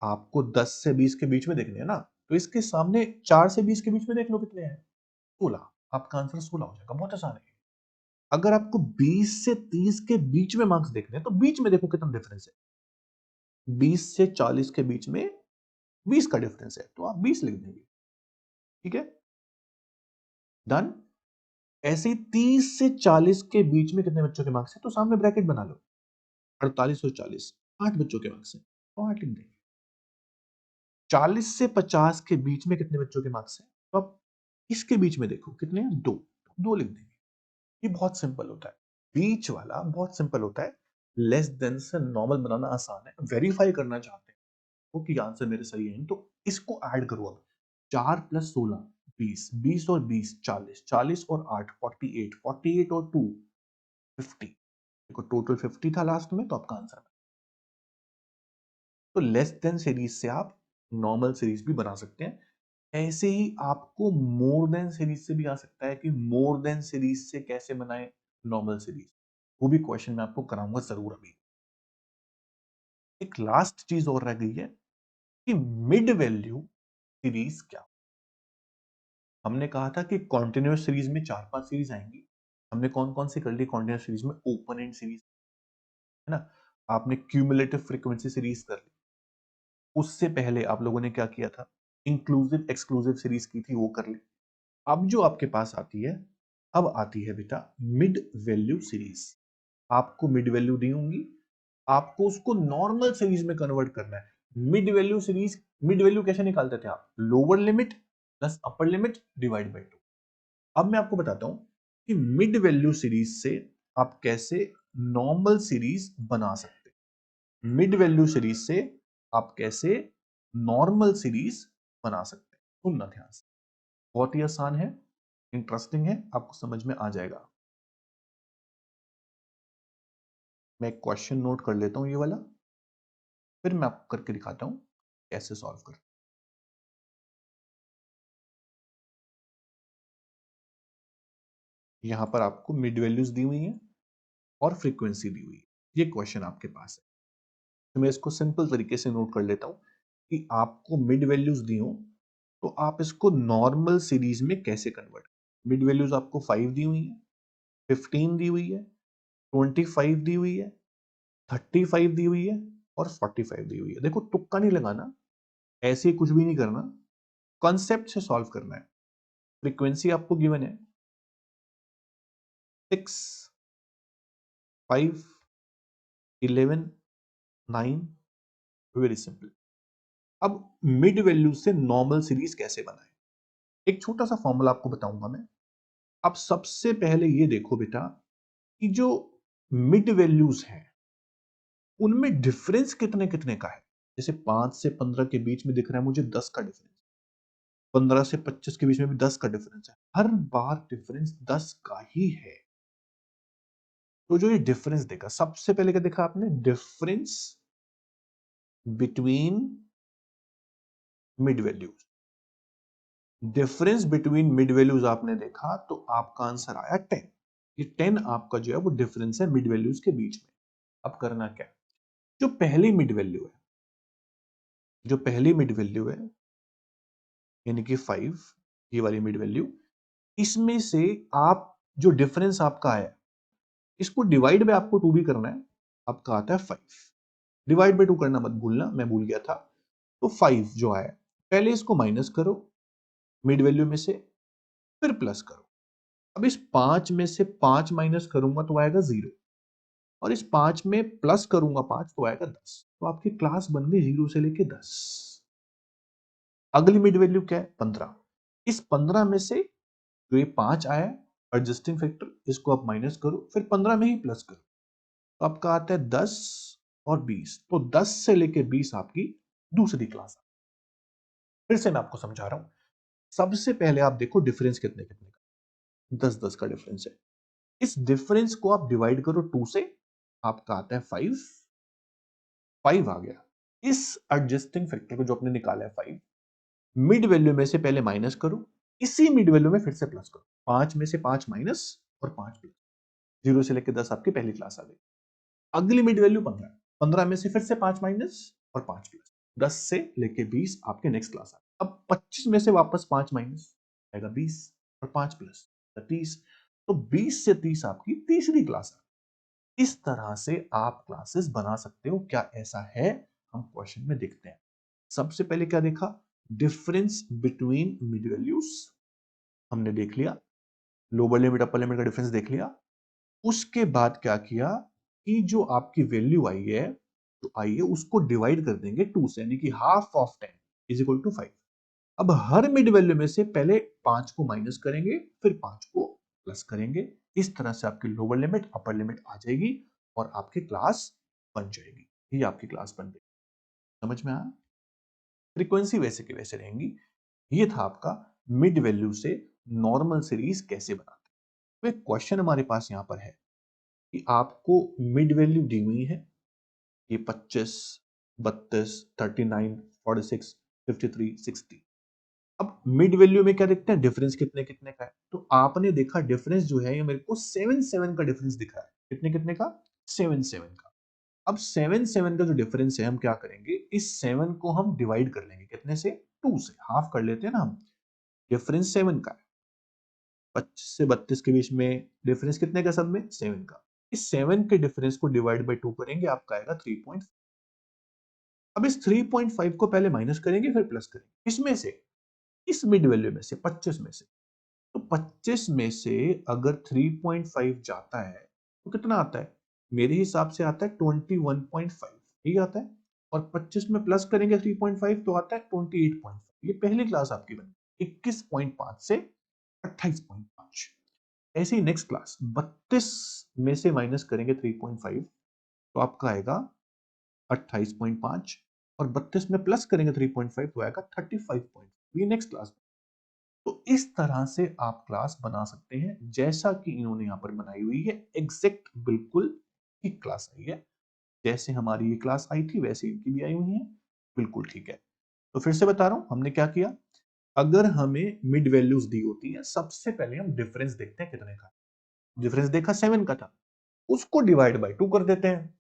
आपको 10 से 20 के बीच में देखने हैं ना, तो इसके सामने 4 से 20 के बीच में देख लो कितने हैं, 16। आपका आंसर 16 हो जाएगा, बहुत आसान है। अगर आपको 20 से 30 के बीच में मार्क्स देखने हैं, तो बीच में देखो कितना डिफरेंस है। 20 से 40 के बीच में 20 का डिफरेंस है, तो आप 20 लिख देंगे। ठीक है, डन। ऐसे ही 30 से 40 के बीच में कितने बच्चों के मार्क्स है, तो सामने ब्रैकेट बना लो। 48 और 40, 8 बच्चों के मार्क्स है, तो 8 लिख देंगे। 40 से 50 के बीच में कितने बच्चों के मार्क्स हैं, तो अब इसके बीच में देखो कितने हैं, 2, 2 लिख देंगे। ये बहुत सिंपल होता है, बीच वाला बहुत सिंपल होता है। लेस देन से नॉर्मल बनाना आसान है। वेरीफाई करना चाहते हैं तो कि आंसर मेरे सही है, तो इसको ऐड करो। अब 4 प्लस 16 20, 20 और 20 40, 40 और 8 48, 48 और 2 50। देखो टोटल 50 था लास्ट में, तो आपका आंसर है। तो लेस देन सीरीज से आप नॉर्मल सीरीज भी बना सकते हैं। ऐसे ही आपको मोर देन सीरीज से भी आ सकता है कि मोर देन सीरीज से कैसे बनाए नॉर्मल सीरीज, वो भी क्वेश्चन मैं आपको कराऊंगा जरूर। अभी एक लास्ट चीज और रह गई है कि मिड वैल्यू सीरीज क्या। हमने कहा था कि कॉन्टिन्यूअस सीरीज में 4-5 सीरीज आएंगी। हमने कौन कौन सी कर ली कॉन्टिन्यूअस सीरीज में? ओपन एंड सीरीज, है ना। आपने क्यूमुलेटिव फ्रीक्वेंसी सीरीज कर ली। उससे पहले आप लोगों ने क्या किया था? इंक्लूसिव एक्सक्लूसिव सीरीज की थी, वो कर ली। अब जो आपके पास आती है, अब आती है बेटा मिड वैल्यू सीरीज। आपको मिड वैल्यू दी होंगी, आपको उसको नॉर्मल सीरीज में कन्वर्ट करना है। Mid value series, mid value कैसे निकालते थे आप? Lower limit plus upper limit divide by 2। अब मैं आपको बताता हूं कि मिड वैल्यू सीरीज से आप कैसे नॉर्मल सीरीज बना सकते हैं। मिड वैल्यू सीरीज से आप कैसे नॉर्मल सीरीज बना सकते हैं, सुनना ध्यान से। बहुत ही आसान है, इंटरेस्टिंग है, आपको समझ में आ जाएगा। मैं एक क्वेश्चन नोट कर लेता हूं ये वाला, फिर मैं आपको करके दिखाता हूं कैसे सॉल्व कर। यहां पर आपको मिड वैल्यूज दी हुई हैं और फ्रीक्वेंसी दी हुई है। ये क्वेश्चन आपके पास है, तो मैं इसको सिंपल तरीके से नोट कर लेता हूं कि आपको मिड वैल्यूज दी हो तो आप इसको नॉर्मल सीरीज में कैसे कन्वर्ट। मिड वैल्यूज आपको 5 दी हुई है, 15 दी हुई है, 25 दी हुई है, 35 दी हुई है और 45 दी हुई है। देखो तुक्का नहीं लगाना, ऐसे ही कुछ भी नहीं करना, कॉन्सेप्ट से सॉल्व करना है। फ्रीक्वेंसी आपको गिवन है 6, 5, 11, 9। Very simple. अब मिड वैल्यू से नॉर्मल सीरीज कैसे बनाए, एक छोटा सा फॉर्मूला आपको बताऊंगा मैं। अब सबसे पहले ये देखो बेटा कि जो मिड वैल्यूज हैं उनमें डिफरेंस कितने कितने का है। जैसे 5 से 15 के बीच में दिख रहा है मुझे 10 का डिफरेंस, 15 से 25 के बीच में भी 10 का डिफरेंस है। हर बार डिफरेंस 10 का ही है। तो जो ये डिफरेंस देखा, सबसे पहले क्या देखा आपने? Difference between mid values. Difference between mid values आपने देखा तो आपका आंसर आया 10। ये 10 आपका जो है वो डिफरेंस है मिड वैल्यूज के बीच में। अब करना क्या? जो पहली मिड वैल्यू है, जो पहली मिड वैल्यू है यानी कि 5, ये वाली मिड वैल्यू, इसमें से आप जो डिफरेंस आपका है इसको डिवाइड बाय आपको 2 भी करना है। आपका आता है 5। डिवाइड बाई 2 करना मत भूलना, मैं भूल गया था। तो 5 जो आया, पहले इसको माइनस करो मिड वैल्यू में से, फिर प्लस करो। अब इस 5 में से 5 माइनस करूंगा तो आएगा 0, और इस 5 में प्लस करूंगा 5 तो आएगा 10। तो आपकी क्लास बन गई 0 से लेके 10। अगली मिड वैल्यू क्या है? 15। इस 15 में से जो ये 5 आया एडजस्टिंग फैक्टर, इसको आप माइनस करो, फिर 15 में ही प्लस करो, तो आपका आता है 10 और 20। तो 10 से लेके 20 आपकी दूसरी क्लास। फिर से मैं आपको समझा रहा हूं। सबसे पहले आप देखो डिफरेंस कितने कितने का, 10-10 का डिफरेंस है। इस डिफरेंस को आप डिवाइड करो 2 से, आपका आता है 5। 5 आ गया। इस एडजस्टिंग फैक्टर को जो आपने निकाला है 5, मिड वैल्यू में से पहले माइनस करो, इसी मिड वैल्यू में फिर से प्लस करो। 5 में से 5 माइनस और 5 प्लस, 0 से लेकर 10 आपकी पहली क्लास आ गई। अगली मिड वैल्यू 15, 15 में से फिर से 5 माइनस और 5 प्लस, 10 से लेके 20 आपके नेक्स्ट क्लास आ गई। अब 25 में से वापस 5 माइनस आएगा 20 और 5 प्लस 30। तो 20 से 30 आपकी तीसरी क्लास आ गई। इस तरह से आप क्लासेस बना सकते हो। क्या ऐसा है? हम क्वेश्चन में देखते हैं। सबसे पहले क्या देखा? डिफरेंस बिटवीन मिड वैल्यूज हमने देख लिया, लोअर लिमिट अपर लिमिट का डिफरेंस देख लिया। उसके बाद क्या किया कि जो आपकी वैल्यू आई है, तो आई है उसको डिवाइड कर देंगे 2 से, यानी कि half of 10 is equal to 5। अब हर मिड वैल्यू में से पहले 5 को माइनस करेंगे, फिर 5 को प्लस करेंगे। इस तरह से आपकी लोअर लिमिट अपर लिमिट आ जाएगी और आपकी क्लास बन जाएगी। ये आपकी क्लास बन गई। समझ में आया? फ्रीक्वेंसी वैसे की वैसे रहेंगी। ये था आपका मिड वैल्यू से नॉर्मल सीरीज कैसे बनाते हैं। तो एक क्वेश्चन हमारे पास यहां पर है कि आपको मिड वैल्यू दी हुई है, ये 25, 32, 39, 46, 53, 60। अब मिड वैल्यू में क्या देखते हैं? डिफरेंस कितने कितने का है। तो आपने देखा डिफरेंस जो है ये मेरे को 7 का डिफरेंस दिखा है। कितने कितने का? 7 का। अब 7 का जो डिफरेंस है, हम क्या करेंगे, इस 7 को हम डिवाइड कर लेंगे कितने से? 2 से। हाफ कर लेते हैं ना हम। डिफरेंस 7 का है, 25 से 32 के बीच में डिफरेंस कितने का? सब में 7 का। इस 7 के डिफरेंस को डिवाइड बाय 2 करेंगे, आपका आएगा 3। अब इस 3.5 को पहले माइनस करेंगे, फिर प्लस करेंगे। इसमें से, इस मिड वैल्यू में से, 25 में से, तो 25 में से अगर 3.5 जाता है तो कितना आता है? मेरे हिसाब से आता है 21.5, ठीक आता है। और 25 में प्लस करेंगे 3.5 तो आता है 28.5। ये पहली क्लास आपकी बनी 21.5 से 28.5। ऐसे ही नेक्स्ट क्लास 32 में से माइनस करेंगे 3.5 तो आपका आएगा 28.5, और 32 में प्लस करेंगे 3.5 तो आएगा 35। ये नेक्स्ट क्लास। तो इस तरह से आप क्लास बना सकते हैं जैसा कि इन्होंने यहां पर बनाई हुई है। एग्जैक्ट बिल्कुल ठीक क्लास आई है, जैसे हमारी ये क्लास आई थी वैसे इनकी भी आई हुई है, बिल्कुल ठीक है। तो फिर से बता रहा हूं हमने क्या किया। अगर हमें मिड वैल्यूज दी होती है, सबसे पहले हम डिफरेंस देखते हैं कितने का। डिफरेंस देखा 7 का था, उसको डिवाइड बाय 2 कर देते हैं,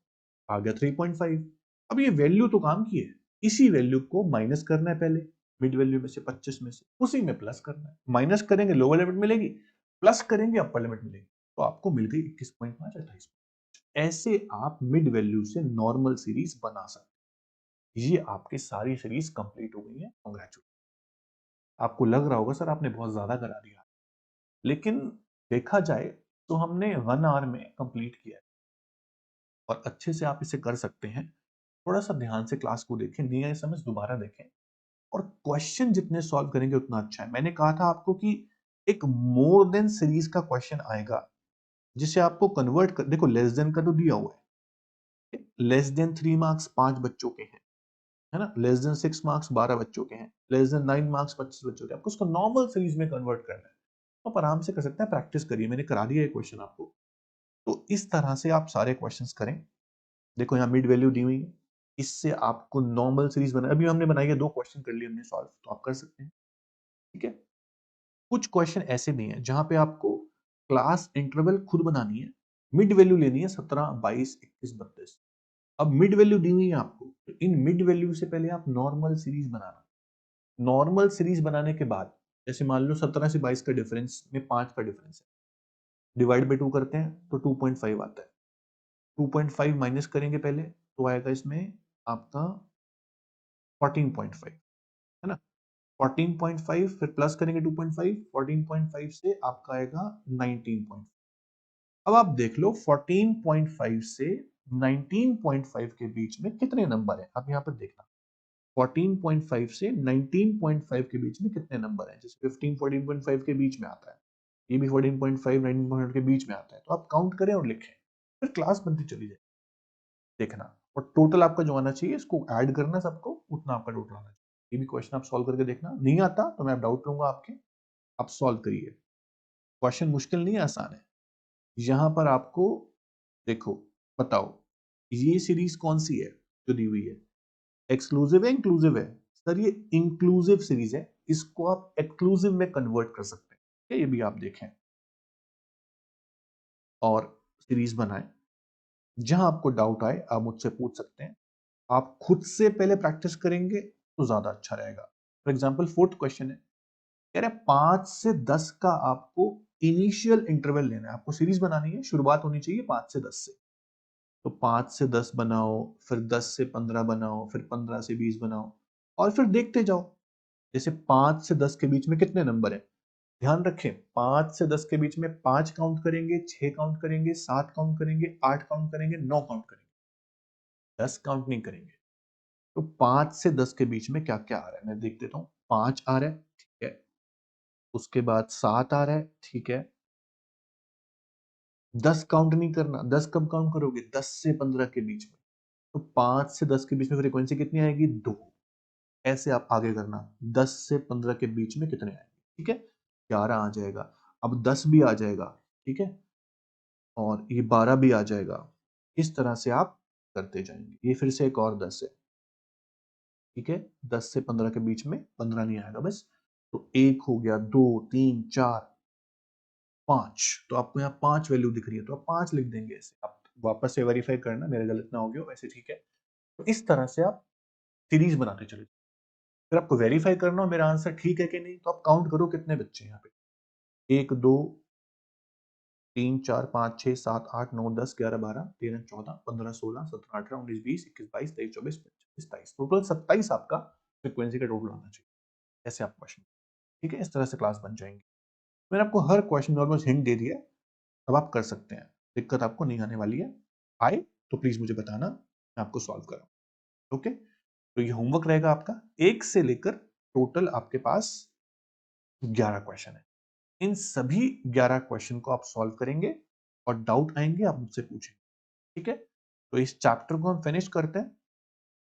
आ गया 3.5। अब ये वैल्यू तो काम की है, इसी वैल्यू को माइनस करना है पहले मिड वैल्यू में से, 25 में से, उसी में प्लस करना है। माइनस करेंगे लोअर लिमिट मिलेगी, प्लस करेंगे अपर लिमिट मिलेगी, तो आपको मिल गई 21.5, 28। ऐसे आप मिड वैल्यू से नॉर्मल सीरीज बना सकते हैं। ये आपकी सारी सीरीज कंप्लीट हो गई है, कांग्रेचुलेशन। आपको लग रहा होगा सर आपने बहुत ज्यादा करा दिया, लेकिन देखा जाए तो हमने 1 आवर में कंप्लीट किया है और अच्छे से आप इसे कर सकते हैं। थोड़ा सा ध्यान से क्लास को देखें, नहीं आई समझ दोबारा देखें, और क्वेश्चन जितने सॉल्व करेंगे उतना अच्छा है। मैंने कहा था आपको कि एक मोर देन सीरीज का क्वेश्चन आएगा जिसे आपको कन्वर्ट कर, देखो लेस देन का तो दिया हुआ है, लेस देन 3 मार्क्स 5 बच्चों के हैं, है ना, लेस देन 6 मार्क्स 12 बच्चों के हैं, लेस देन 9 मार्क्स 25 बच्चों के, आपको उसको नॉर्मल सीरीज में कन्वर्ट करना है। तो आप आराम से कर सकते हैं, प्रैक्टिस करिए, मैंने करा दिया है क्वेश्चन आपको। तो इस तरह से आप सारे क्वेश्चंस करें। देखो यहाँ मिड वैल्यू दी हुई है, इससे आपको नॉर्मल सीरीज बना, अभी हमने बनाई है, 2 क्वेश्चन कर लिए हमने सॉल्व, तो आप कर सकते हैं। ठीक है। कुछ क्वेश्चन ऐसे भी हैं जहां पे आपको क्लास इंटरवल खुद बनानी है, मिड वैल्यू लेनी है 17, 22, 21, 32। अब मिड वैल्यू दी हुई है आपको, तो इन मिड वैल्यू से पहले आप नॉर्मल सीरीज बनाना। नॉर्मल सीरीज बनाने के बाद, जैसे मान लो 17 से 22 का डिफरेंस में 5 का डिफरेंस है, डिवाइड बाई 2 करते हैं तो 2.5 आता है। 2.5 माइनस करेंगे पहले तो आएगा इसमें आपका 14.5, है ना। 14.5 फिर प्लस करेंगे 2.5, 14.5 से आपका आएगा 19.5। अब आप देख लो 14.5 से 19.5 के बीच में कितने नंबर हैं, आप यहाँ पर देखना। 14.5 से 19.5 के बीच में कितने नंबर हैं, जैसे 15 14.5 के बीच में आता है, ये भी 14.5 19.5 के बीच में आता है, तो आप काउंट करें और लिखें, फिर क्लास बनती चली जाए देखना। और टोटल आपका जो आना चाहिए, इसको ऐड करना सबको, उतना आपका टोटल आना चाहिए। ये भी क्वेश्चन आप सॉल्व करके देखना, नहीं आता तो मैं डाउट लूंगा आपके, आप सॉल्व करिए। क्वेश्चन मुश्किल नहीं है, आसान है। यहां पर आपको देखो, बताओ ये सीरीज कौन सी है जो दी हुई है, एक्सक्लूसिव है इंक्लूसिव है? सर ये इंक्लूसिव सीरीज है, इसको आप एक्सक्लूसिव में कन्वर्ट कर सकते हैं, ये भी आप देखें और सीरीज बनाएं। जहां आपको डाउट आए आप मुझसे पूछ सकते हैं, आप खुद से पहले प्रैक्टिस करेंगे तो ज्यादा अच्छा रहेगा। फॉर एग्जाम्पल 4th क्वेश्चन है, कह रहे 5 से 10 का आपको इनिशियल इंटरवल लेना है, आपको सीरीज बनानी है, शुरुआत होनी चाहिए 5 से 10 से। तो 5 से 10 बनाओ, फिर 10 से 15 बनाओ, फिर 15 से 20 बनाओ, और फिर देखते जाओ जैसे 5 से 10 के बीच में कितने नंबर है। ध्यान रखें 5 से 10 के बीच में 5 काउंट करेंगे, 6 काउंट करेंगे, 7 काउंट करेंगे, 8 काउंट करेंगे, 9 काउंट करेंगे, 10 काउंट नहीं करेंगे। तो 5 से 10 के बीच में क्या क्या आ रहा है मैं देख देता हूँ। 5 आ रहा है, ठीक है, उसके बाद 7 आ रहा है, ठीक है, 10 काउंट नहीं करना, 10 कब काउंट करोगे, 10 से 15 के बीच में। तो 5 से 10 के बीच में फ्रीक्वेंसी कितनी आएगी, 2। ऐसे आप आगे करना, 10 से 15 के बीच में कितने आएंगे, ठीक है, 11 आ जाएगा, अब 10 भी आ जाएगा, ठीक है, और ये 12 भी आ जाएगा। इस तरह से आप करते जाएंगे। ये फिर से एक और 10 है, ठीक है, 10 से 15 के बीच में 15 नहीं आएगा बस। तो 1 हो गया, 2 3 4 5, तो आपको यहाँ 5 वैल्यू दिख रही है तो आप 5 लिख देंगे। ऐसे आप वापस से वेरीफाई करना मेरे गलत ना हो गया वैसे, ठीक है। तो इस तरह से आप सीरीज बनाते चले। फिर आपको वेरीफाई करना हो मेरा आंसर ठीक है कि नहीं, तो आप काउंट करो कितने बच्चे हैं यहाँ पे, 1 2 3 4 5 6 7 8 9 10 11 12 13 14 15 16 17 18 19 20 21 22 23 24 25 27, टोटल 27 आपका फ्रीक्वेंसी का टोटल आना चाहिए। ऐसे आप क्वेश्चन, ठीक है, इस तरह से क्लास बन जाएंगे। मैंने आपको हर क्वेश्चन में ऑलमोस्ट हिंट दे दिया है, अब आप कर सकते हैं, दिक्कत आपको नहीं आने वाली है। आए तो प्लीज मुझे बताना, मैं आपको सॉल्व कराऊं। ओके, तो ये होमवर्क रहेगा आपका, 1 से लेकर टोटल आपके पास 11 क्वेश्चन है। इन सभी 11 क्वेश्चन को आप सॉल्व करेंगे और डाउट आएंगे आप मुझसे पूछेंगे, ठीक है। तो इस चैप्टर को हम फिनिश करते हैं,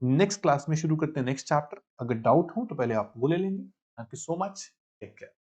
नेक्स्ट क्लास में शुरू करते हैं नेक्स्ट चैप्टर। अगर डाउट हो तो पहले आप वो ले लेंगे। Thank you so much, take care.